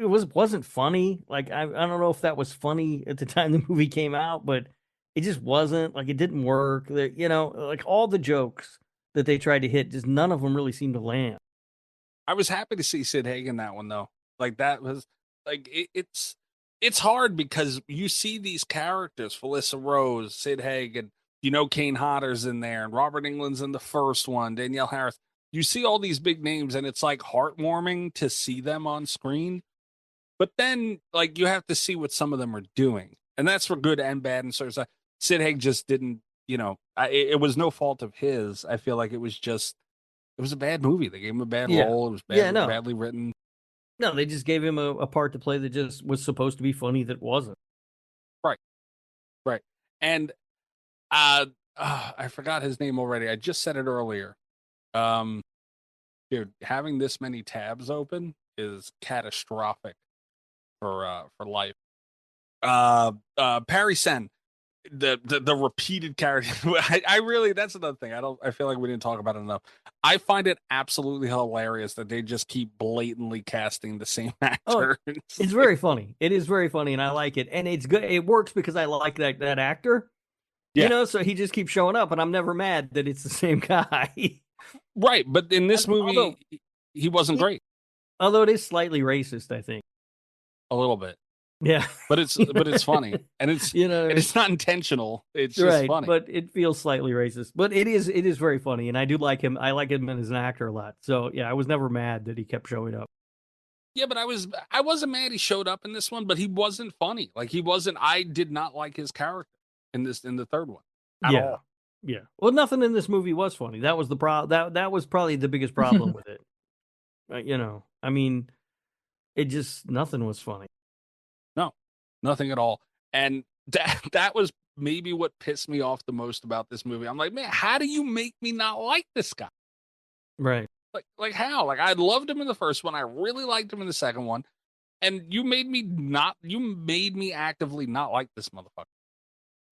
wasn't funny. Like, I don't know if that was funny at the time the movie came out, but it just wasn't. Like, it didn't work. Like, all the jokes that they tried to hit, just none of them really seemed to land. I was happy to see Sid Haig in that one, though. Like, that was like, it's hard because you see these characters, Felissa Rose, Sid Haig, and Kane Hodder's in there, and Robert Englund's in the first one, Danielle Harris. You see all these big names, and it's like heartwarming to see them on screen. But then, like, you have to see what some of them are doing, and that's for good and bad. And so Sid Haig just didn't, it was no fault of his. I feel like it was a bad movie. They gave him a bad role. It was badly written. No, they just gave him a part to play that just was supposed to be funny that wasn't. Right. And I forgot his name already. I just said it earlier. Dude, having this many tabs open is catastrophic for life. Parry Sen, the repeated character. I really, that's another thing. I feel like we didn't talk about it enough. I find it absolutely hilarious that they just keep blatantly casting the same actor. Oh, it's very funny. It is very funny, and I like it. And it's good. It works because I like that actor. Yeah. So he just keeps showing up, and I'm never mad that it's the same guy. Right, but in this movie, he wasn't great. Although it is slightly racist, I think. A little bit. Yeah. But it's funny. And it's it's not intentional. It's just funny. But it feels slightly racist. But it is very funny, and I do like him. I like him as an actor a lot. So yeah, I was never mad that he kept showing up. Yeah, but I wasn't mad he showed up in this one, but he wasn't funny. Like, I did not like his character in the third one at all. Yeah. Well, nothing in this movie was funny. That was the that was probably the biggest problem with it. I mean, nothing was funny. No, nothing at all. And that was maybe what pissed me off the most about this movie. I'm like, man, how do you make me not like this guy? Right. Like how? Like, I loved him in the first one. I really liked him in the second one. And you made me actively not like this motherfucker.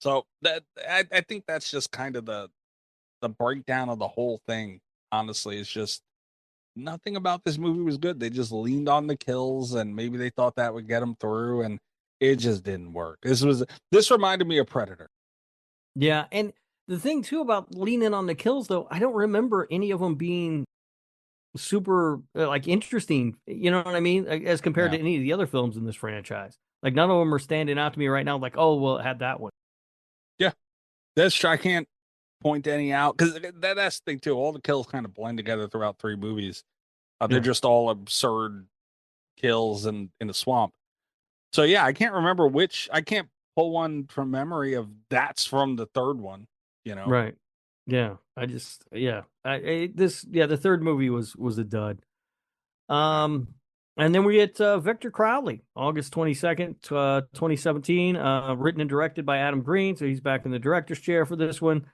So I think that's just kind of the breakdown of the whole thing. Honestly, it's just nothing about this movie was good. They just leaned on the kills, and maybe they thought that would get them through, and it just didn't work. This reminded me of Predator. Yeah, and the thing too about leaning on the kills, though, I don't remember any of them being super like interesting. You know what I mean? As compared Yeah. to any of the other films in this franchise, like none of them are standing out to me right now. Like, oh well, it had that one. Yeah, I can't point any out because that's the thing too. All the kills kind of blend together throughout 3 movies. They're Yeah. just all absurd kills in the swamp. So yeah, I can't remember which. I can't pull one from memory of that's from the third one. You know, Right. Yeah. I just yeah. The third movie was a dud. Um, and then we get Victor Crowley, August 22nd, 2017, written and directed by Adam Green. So he's back in the director's chair for this one.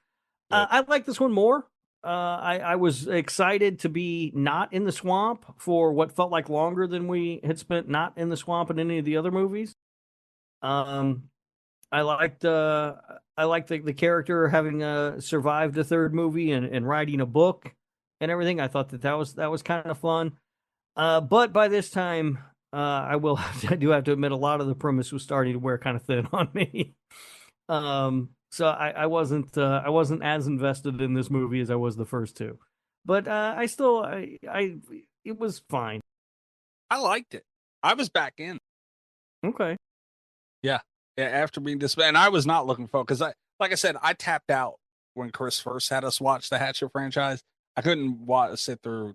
Yep. I like this one more. I was excited to be not in the swamp for what felt like longer than we had spent not in the swamp in any of the other movies. Um, I liked the character having survived the third movie and writing a book and everything. I thought that was kind of fun. But by this time, I do have to admit a lot of the premise was starting to wear kind of thin on me. So I wasn't as invested in this movie as I was the first two, but it was fine. I liked it. I was back in. Okay. Yeah. After being disbanded, and I was not looking for because like I said, I tapped out when Chris first had us watch the Hatchet franchise. I couldn't sit through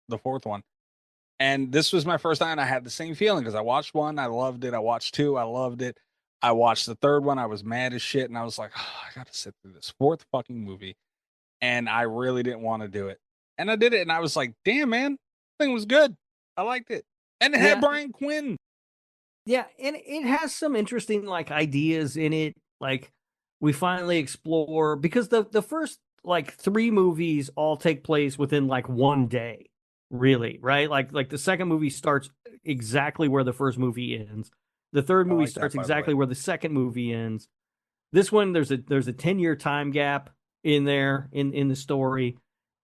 the fourth one. And this was my first time. I had the same feeling because I watched one, I loved it. I watched two, I loved it. I watched the third one, I was mad as shit, and I was like, oh, I got to sit through this fourth fucking movie, and I really didn't want to do it, and I did it, and I was like, damn man, the thing was good. I liked it, and it had Brian Quinn. Yeah, and it has some interesting like ideas in it. Like we finally explore because the first like 3 movies all take place within like one day. Really, right? Like the second movie starts exactly where the first movie ends. The third movie starts exactly where the second movie ends. This one there's a 10-year time gap in there in the story.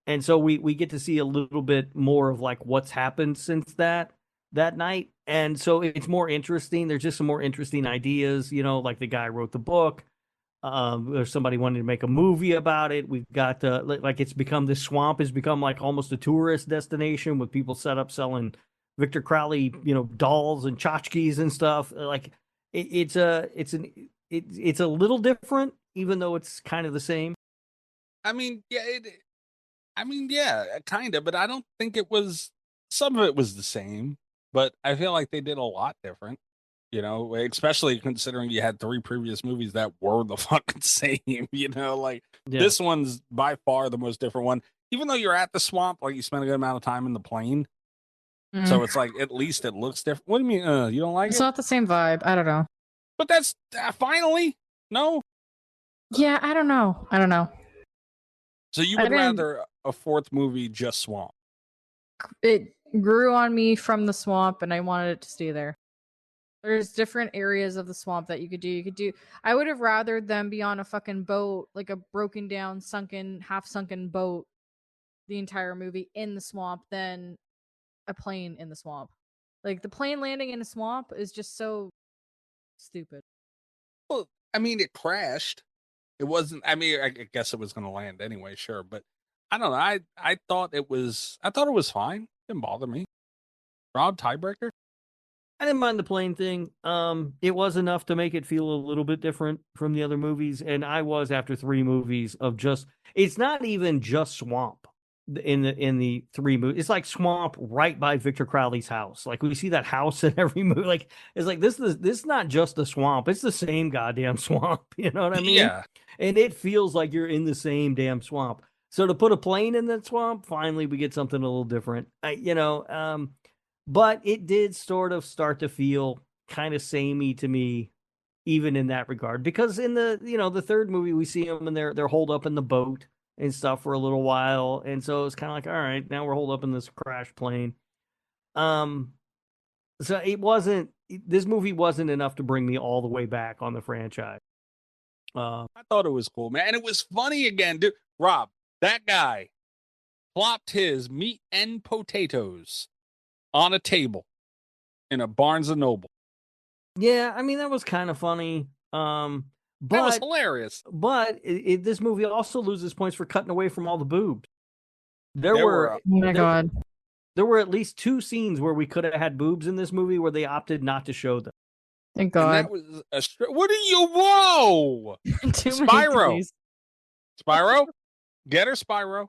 And so we get to see a little bit more of like what's happened since that night. And so it's more interesting. There's just some more interesting ideas, you know, like the guy wrote the book. There's somebody wanting to make a movie about it. We've got like it's become this swamp has become like almost a tourist destination with people set up selling Victor Crowley, you know, dolls and tchotchkes and stuff. Like it's a little different, even though it's kind of the same. I mean, yeah, kind of, but I don't think it was. Some of it was the same, but I feel like they did a lot different. You know, especially considering you had 3 previous movies that were the fucking same. You know, like this one's by far the most different one. Even though you're at the swamp, like you spend a good amount of time in the plane, so it's like at least it looks different. What do you mean? You don't like It's it? not the same vibe. I don't know. But that's finally no. Yeah, I don't know. So you would rather a 4th movie just swamp? It grew on me from the swamp, and I wanted it to stay there. There's different areas of the swamp that you could do. I would have rather them be on a fucking boat, like a broken down, half sunken boat, the entire movie in the swamp than a plane in the swamp. Like the plane landing in a swamp is just so stupid. Well, I mean, it crashed. It wasn't. I mean, I guess it was going to land anyway. Sure, but I don't know. I thought it was. I thought it was fine. Didn't bother me. Rob, tiebreaker. I didn't mind the plane thing. It was enough to make it feel a little bit different from the other movies, and I was after 3 movies of just. It's not even just swamp in the 3 movies. It's like swamp right by Victor Crowley's house. Like we see that house in every movie. Like it's like this is not just a swamp. It's the same goddamn swamp. You know what I mean? Yeah. And it feels like you're in the same damn swamp. So to put a plane in that swamp, finally we get something a little different. But it did sort of start to feel kind of samey to me, even in that regard. Because in the third movie, we see them and they're holed up in the boat and stuff for a little while, and so it's kind of like, all right, now we're holed up in this crash plane. So it wasn't. This movie wasn't enough to bring me all the way back on the franchise. I thought it was cool, man. And it was funny again, dude. Rob, that guy plopped his meat and potatoes on a table in a Barnes and Noble. Yeah, I mean that was kind of funny. That was But hilarious. but this movie also loses points for cutting away from all the boobs. There There were were, Oh my god. there were at least 2 scenes where we could have had boobs in this movie where they opted not to show them. Thank And God. that was what are you? Whoa! Too many Spyro. titties. Spyro, get her, Spyro.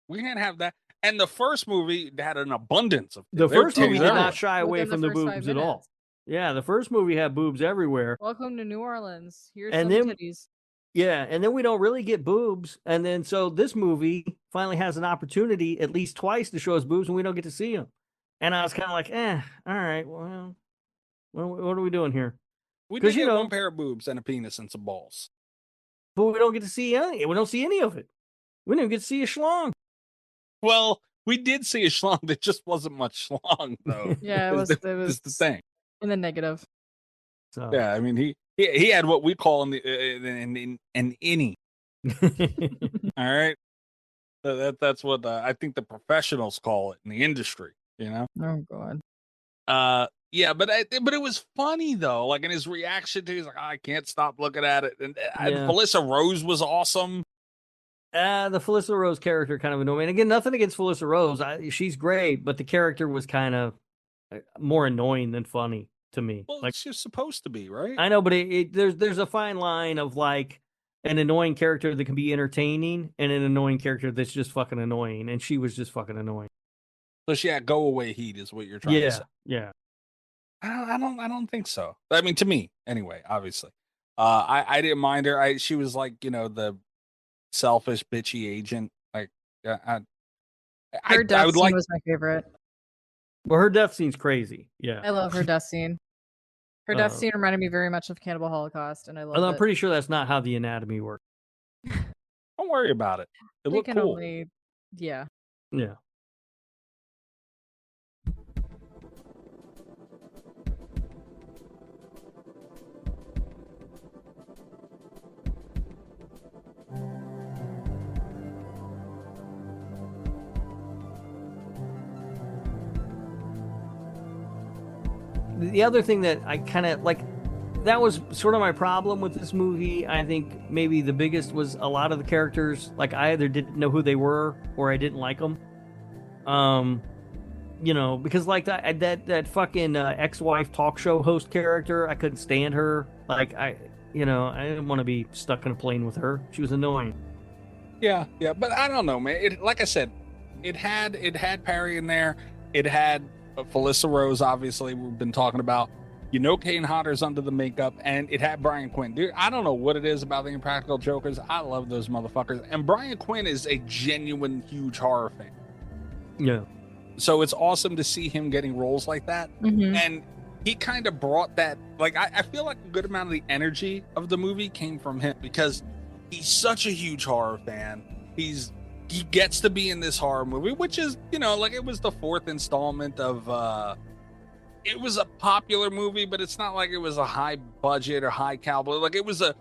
We can't have that. And the first movie had an abundance of. The there were first movie titties did everywhere. not shy away Within the from the first 5 boobs at all. minutes. Yeah, the first movie had boobs everywhere. Welcome to New Orleans. Here's And some then- titties. Yeah, and then we don't really get boobs. And then so this movie finally has an opportunity at least twice to show us boobs and we don't get to see them. And I was kind of like, all right, well, what are we doing here? We 'Cause, did you get know- one pair of boobs and a penis and some balls. But we don't get to see any. We don't see any of it. We didn't even get to see a schlong. Well, we did see a schlong. There just wasn't much schlong though. Yeah, it Is was the- it was is the thing. in the negative. So Yeah, I mean he had what we call an innie. All right, that's what I think the professionals call it in the industry. You know. Oh god. Yeah, but it was funny though. Like in his reaction to, he's like, I can't stop looking at it. And Yeah. Felissa Rose was awesome. The Felissa Rose character kind of annoying. And again, nothing against Felissa Rose. She's great, but the character was kind of more annoying than funny to me. Well, Like it's just supposed to be, right? I know, but there's a fine line of like an annoying character that can be entertaining and an annoying character that's just fucking annoying. And she was just fucking annoying. So she had go away heat is what you're trying to say. Yeah. I don't think so. I mean, to me, anyway, obviously. I didn't mind her. She was like, the selfish, bitchy agent. Like, Her I death would scene like. was my favorite. Well, her death scene's crazy. Yeah. I love her death scene. Her death Uh, scene reminded me very much of Cannibal Holocaust, and I love Although it. I'm pretty sure that's not how the anatomy works. Don't worry about it. It They looked can cool. only, yeah. Yeah. The other thing that I kind of like, that was sort of my problem with this movie. I think maybe the biggest was a lot of the characters, like I either didn't know who they were or I didn't like them. Because like that fucking ex-wife talk show host character, I couldn't stand her. Like I didn't want to be stuck in a plane with her. She was annoying. Yeah, but I don't know, man. Like I said, it had Perry in there. It had Felissa Rose, obviously, we've been talking about. Kane Hodder's under the makeup, and it had Brian Quinn. Dude, I don't know what it is about the Impractical Jokers. I love those motherfuckers. And Brian Quinn is a genuine huge horror fan. Yeah. So it's awesome to see him getting roles like that. Mhm. And he kind of brought that, like, I feel like a good amount of the energy of the movie came from him because he's such a huge horror fan. He gets to be in this horror movie, which is, like it was the 4th installment of, it was a popular movie, but it's not like it was a high budget or high caliber. Like it was a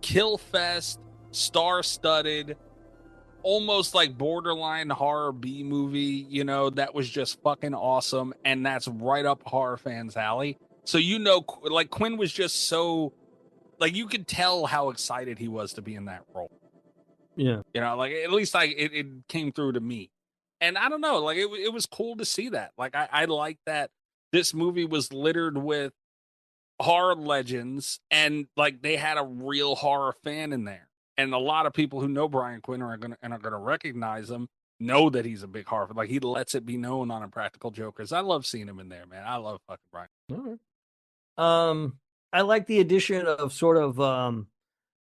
kill fest, star-studded, almost like borderline horror B movie, that was just fucking awesome. And that's right up horror fans' alley. So, like Quinn was just so, like, you could tell how excited he was to be in that role. Yeah. Like at least it came through to me. And I don't know, like it was cool to see that. Like I like that this movie was littered with horror legends and like they had a real horror fan in there. And a lot of people who know Brian Quinn are gonna recognize him, know that he's a big horror fan. Like he lets it be known on Impractical Jokers. I love seeing him in there, man. I love fucking Brian. All right. I like the addition of sort of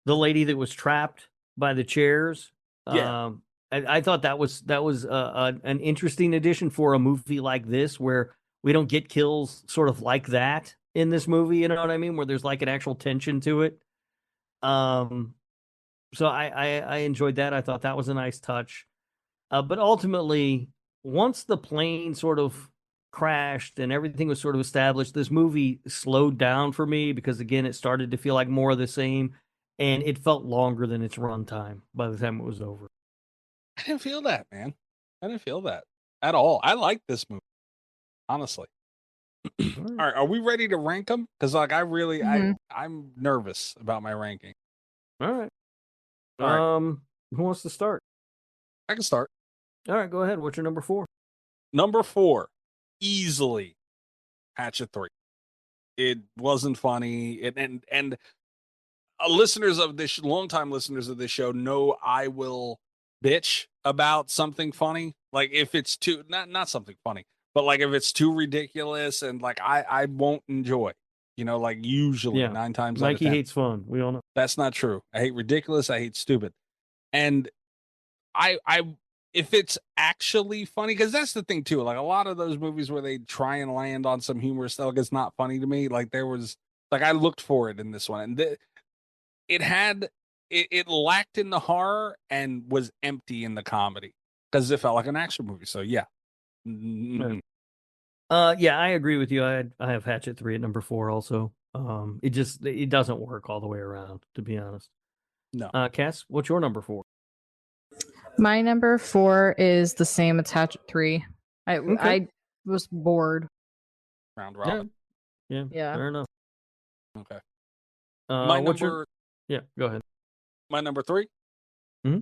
the lady that was trapped by the chairs. Yeah. I thought that was an interesting addition for a movie like this, where we don't get kills sort of like that in this movie. You know what I mean? Where there's like an actual tension to it. So I enjoyed that. I thought that was a nice touch. But ultimately, once the plane sort of crashed and everything was sort of established, this movie slowed down for me because, again, it started to feel like more of the same, and it felt longer than its runtime by the time it was over. I didn't feel that, man. I didn't feel that at all. I like this movie, honestly. All right, are we ready to rank them? Because like I'm nervous about my ranking. All right. All right. Who wants to start? I can start. All right, go ahead. What's your number 4? Number 4, easily Hatchet 3. It wasn't funny. And listeners of this, longtime listeners of this show know I will bitch about something funny. Like if it's too, not something funny, but like if it's too ridiculous and like I won't enjoy, like usually 9 times out of 10. Mikey hates fun. We all know. That's not true. I hate ridiculous. I hate stupid. And I if it's actually funny, because that's the thing too. Like a lot of those movies where they try and land on some humorous stuff, like it's not funny to me. Like there was, like I looked for it in this one, and it lacked in the horror and was empty in the comedy because it felt like an action movie. So yeah. Yeah, I agree with you. I have Hatchet 3 at number 4 also. It doesn't work all the way around, to be honest. No. Cass, what's your number 4? My number 4 is the same as Hatchet 3. I was bored. Round robin. Yeah. Fair enough. Okay. My number. Yeah, go ahead. My number 3. Mhm.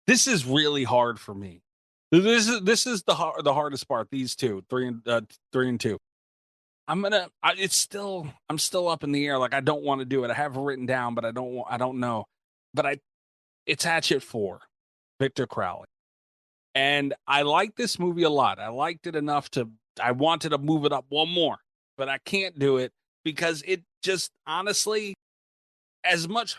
This is really hard for me. This is the hardest part. These two, 3 and 2. I'm still up in the air. Like I don't want to do it. I have it written down, but I don't know. But it's Hatchet 4, Victor Crowley. And I like this movie a lot. I liked it enough I wanted to move it up one more, but I can't do it because it just honestly, as much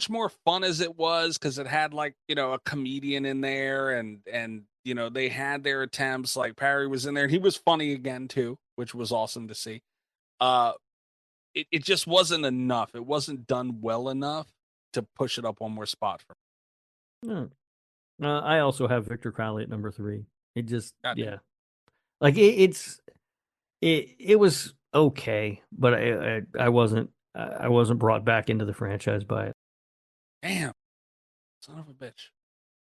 more fun as it was, because it had like, a comedian in there and they had their attempts, like Parry was in there and he was funny again too, which was awesome to see. It just wasn't enough. It wasn't done well enough to push it up one more spot for me. I also have Victor Crowley at number 3. It just, like it was okay, but I wasn't brought back into the franchise by it. Damn, son of a bitch.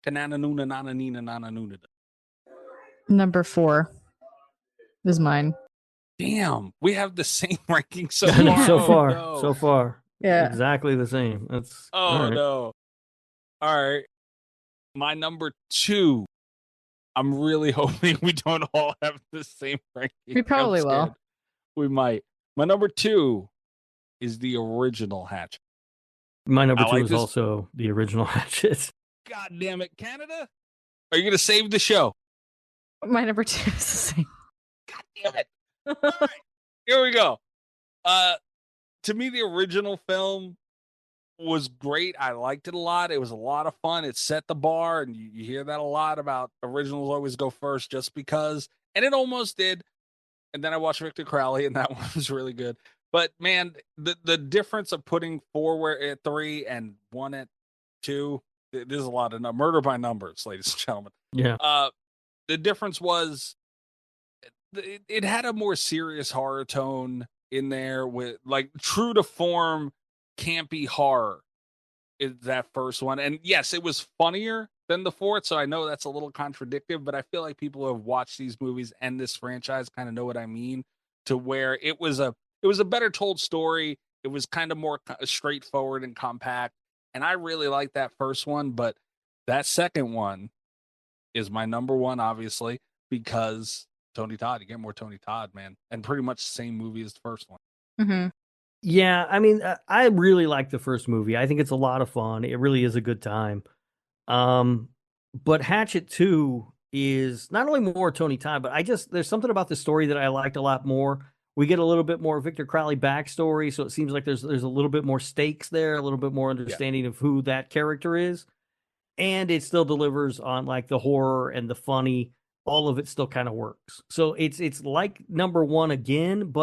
Kanana nana nina nana nuna. Number 4 is mine. Damn, we have the same ranking so far. No. So far. Yeah. Exactly the same. That's no. All right. My number 2. I'm really hoping we don't all have the same ranking. We probably will. We might. My number 2 is the original Hatchet. My number 2 is also the original Hatchet. God damn it, Canada! Are you gonna save the show? My number 2 is the same. God damn it! All right, here we go. To me, the original film was great. I liked it a lot. It was a lot of fun. It set the bar, and you hear that a lot about originals always go first just because, and it almost did. And then I watched Victor Crowley, and that one was really good. But man, the difference of putting 4 at 3 and 1 at 2, there's a lot of murder by numbers, ladies and gentlemen. Yeah. The difference was it had a more serious horror tone in there with like true to form campy horror is that first one. And yes, it was funnier than the 4th, so I know that's a little contradictive, but I feel like people who have watched these movies and this franchise kind of know what I mean, to where it was a better told story. It was kind of more straightforward and compact, and I really like that first one. But that second one is my number 1, obviously, because Tony Todd. You get more Tony Todd, man, and pretty much the same movie as the first one. Mm-hmm. Yeah, I mean, I really like the first movie. I think it's a lot of fun. It really is a good time. But Hatchet 2 is not only more Tony Todd, but there's something about the story that I liked a lot more. We get a little bit more Victor Crowley backstory, so it seems like there's a little bit more stakes there, a little bit more understanding of who that character is. And it still delivers on like the horror and the funny. All of it still kind of works. So it's like number 1 again,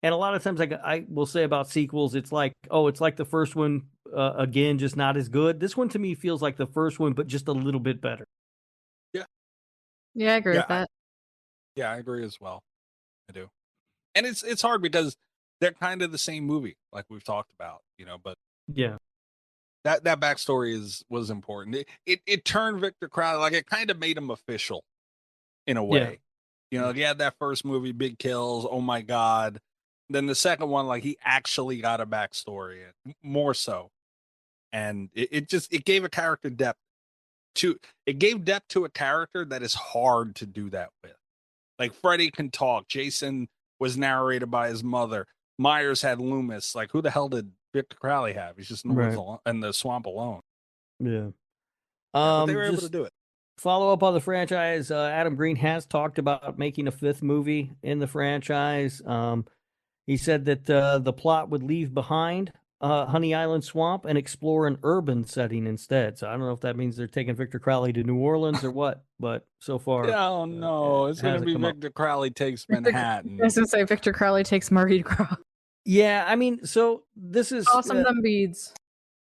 and a lot of times I will say about sequels, it's like the first one again, just not as good. This one to me feels like the first one, but just a little bit better. Yeah, I agree with that. Yeah, I agree as well. I do. And it's hard because they're kind of the same movie, like we've talked about, but Yeah. that backstory was important. It turned Victor Crowley, like it kind of made him official in a way. He had that first movie, big kills, oh my God. Then the second one, like he actually got a backstory, more so. And it gave a character depth it gave depth to a character that is hard to do that with. Like Freddy can talk, Jason was narrated by his mother, Myers had Loomis. Like who the hell did Victor Crowley have? He's just in the woods in the swamp alone. Yeah. But they were able to Just do it. follow up on the franchise. Adam Green has talked about making a 5th movie in the franchise. He said that the plot would leave behind Honey Island Swamp and explore an urban setting instead. So I don't know if that means they're taking Victor Crowley to New Orleans or what, but so far, Oh no, it's going to be Victor Crowley takes Manhattan. I was gonna say Victor Crowley takes Mardi Gras. Yeah, I mean, so this is Awesome them beads.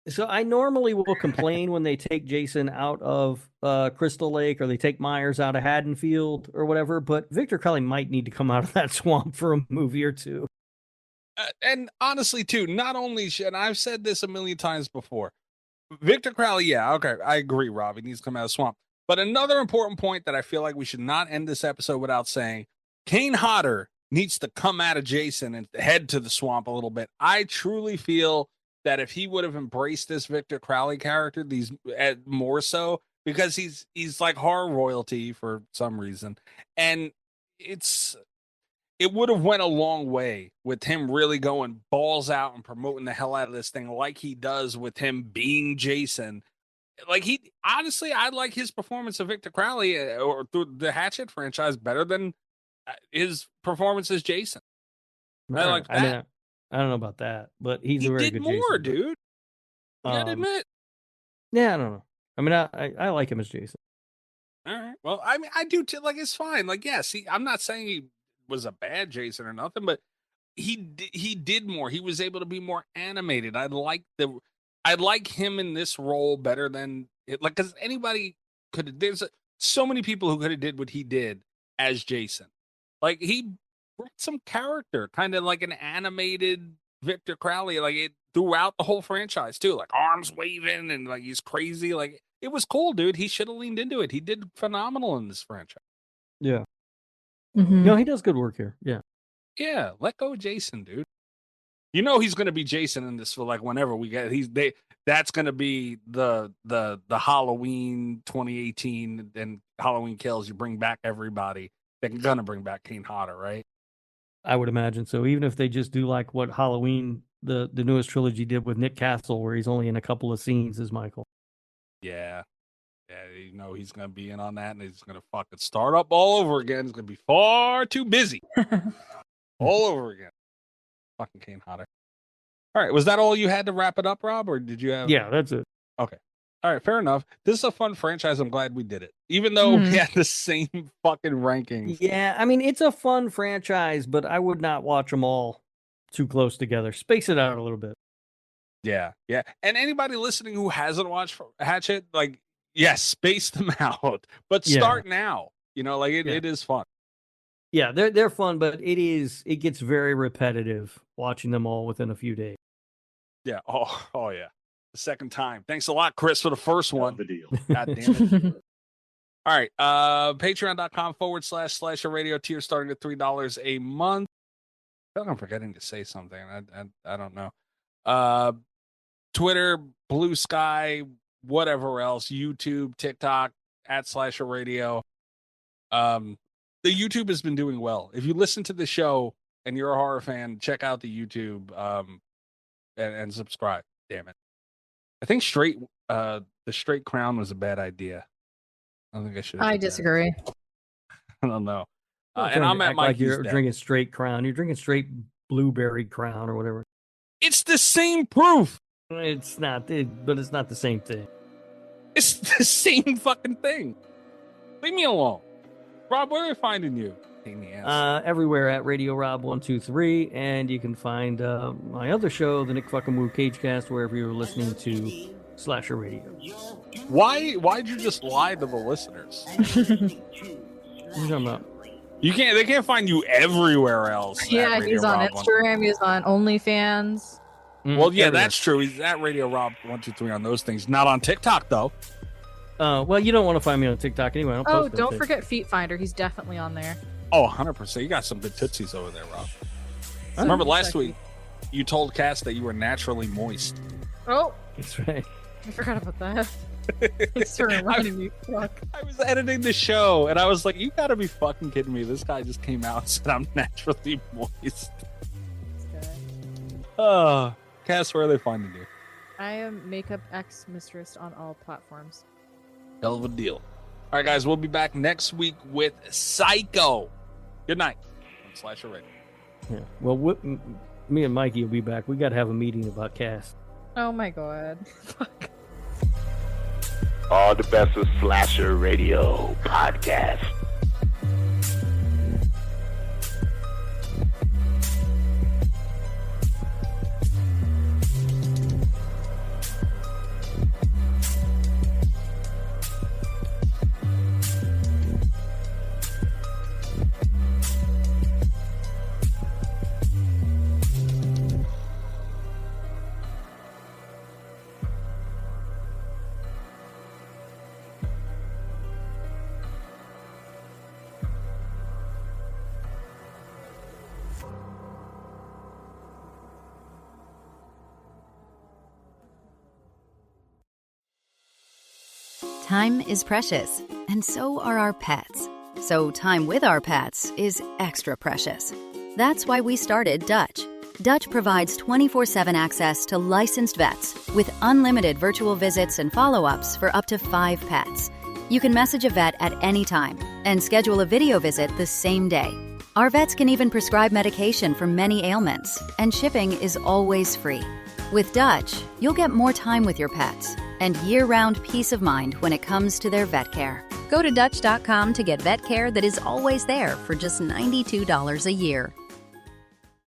So I normally will complain when they take Jason out of Crystal Lake or they take Myers out of Haddonfield or whatever, but Victor Crowley might need to come out of that swamp for a movie or two. And honestly, too, not only and I've said this a million times before, Victor Crowley, yeah, okay, I agree, Rob. He needs to come out of the swamp. But another important point that I feel like we should not end this episode without saying, Kane Hodder needs to come out of Jason and head to the swamp a little bit. I truly feel that if he would have embraced this Victor Crowley character, more so, because he's like horror royalty for some reason, and it would have went a long way with him really going balls out and promoting the hell out of this thing like he does with him being Jason. Like honestly, I like his performance of Victor Crowley or through the Hatchet franchise better than his performance as Jason. I like that. I mean, I don't know about that, but he's a very good Jason. He did more, dude. You gotta admit. Yeah, I don't know. I mean, I like him as Jason. All right. Well, I mean, I do too. Like, it's fine. Like, yes, I'm not saying he was a bad Jason or nothing, but he did more. He was able to be more animated. I like him in this role better than it. Like, because anybody there's so many people who could have did what he did as Jason. Like, he brought some character, kind of like an animated Victor Crowley, like it throughout the whole franchise too, like arms waving and like he's crazy. Like it was cool, dude. He should have leaned into it. He did phenomenal in this franchise. Yeah. Mm-hmm. No, he does good work here. Yeah. Yeah. Let go of Jason, dude. He's going to be Jason in this for like whenever we get. That's going to be the Halloween 2018 and Halloween Kills. You bring back everybody. They're going to bring back Kane Hodder, right? I would imagine so. Even if they just do like what Halloween, the newest trilogy did with Nick Castle, where he's only in a couple of scenes as Michael. Yeah. Yeah, he's going to be in on that, and he's going to fucking start up all over again. He's going to be far too busy. All over again. Fucking Kane Hodder. All right, was that all you had to wrap it up, Rob, or did you have... Yeah, that's it. Okay. All right, fair enough. This is a fun franchise. I'm glad we did it. Even though we had the same fucking rankings. Yeah, I mean, it's a fun franchise, but I would not watch them all too close together. Space it out a little bit. Yeah, yeah. And anybody listening who hasn't watched Hatchet, like, yes, space them out. But start now. It is fun. Yeah, they're fun, but it gets very repetitive watching them all within a few days. Yeah. Oh yeah. The second time. Thanks a lot, Chris, for the first one. The deal. God damn it. All right. Patreon.com/Slasher Radio tier starting at $3 a month. I feel like I'm forgetting to say something. I don't know. Twitter, Blue Sky, whatever else, YouTube, TikTok, @Slasher Radio. The YouTube has been doing well. If you listen to the show and you're a horror fan, check out the YouTube and subscribe. Damn it. I think the straight crown was a bad idea. I don't think I should. I disagree. I don't know. And I'm at like you're drinking straight crown. You're drinking straight blueberry crown or whatever. It's the same proof. It's not, but it's not the same thing. It's the same fucking thing. Leave me alone. Rob, where are they finding you? Everywhere at Radio Rob 123, and you can find my other show, the Nick fucking Woo Cagecast, wherever you're listening to Slasher Radio. Why'd you just lie to the listeners? What are you talking about? They can't find you everywhere else. Yeah, he's on Instagram. He's on OnlyFans. Well, yeah, that's true. He's at Radio Rob 123 on those things. Not on TikTok though. Well, you don't want to find me on TikTok anyway. Don't forget Feet Finder. He's definitely on there. Oh, 100%. You got some good tootsies over there, Rob. I remember last week you told Cass that you were naturally moist. Oh, that's right. I forgot about that. Thanks for reminding me. Fuck. I was editing the show and I was like, you gotta be fucking kidding me. This guy just came out and said I'm naturally moist. Oh, Cass, where are they finding you? I am Makeup X Mistress on all platforms. Hell of a deal. All right, guys, we'll be back next week with Psycho. Good night on Slasher Radio. Yeah. Well, me and Mikey will be back. We got to have a meeting about Cass. Oh my god. Fuck. All the best of Slasher Radio podcast. Time is precious, and so are our pets. So time with our pets is extra precious. That's why we started Dutch. Dutch provides 24/7 access to licensed vets with unlimited virtual visits and follow-ups for up to 5 pets. You can message a vet at any time and schedule a video visit the same day. Our vets can even prescribe medication for many ailments, and shipping is always free. With Dutch, you'll get more time with your pets and year-round peace of mind when it comes to their vet care. Go to Dutch.com to get vet care that is always there for just $92 a year.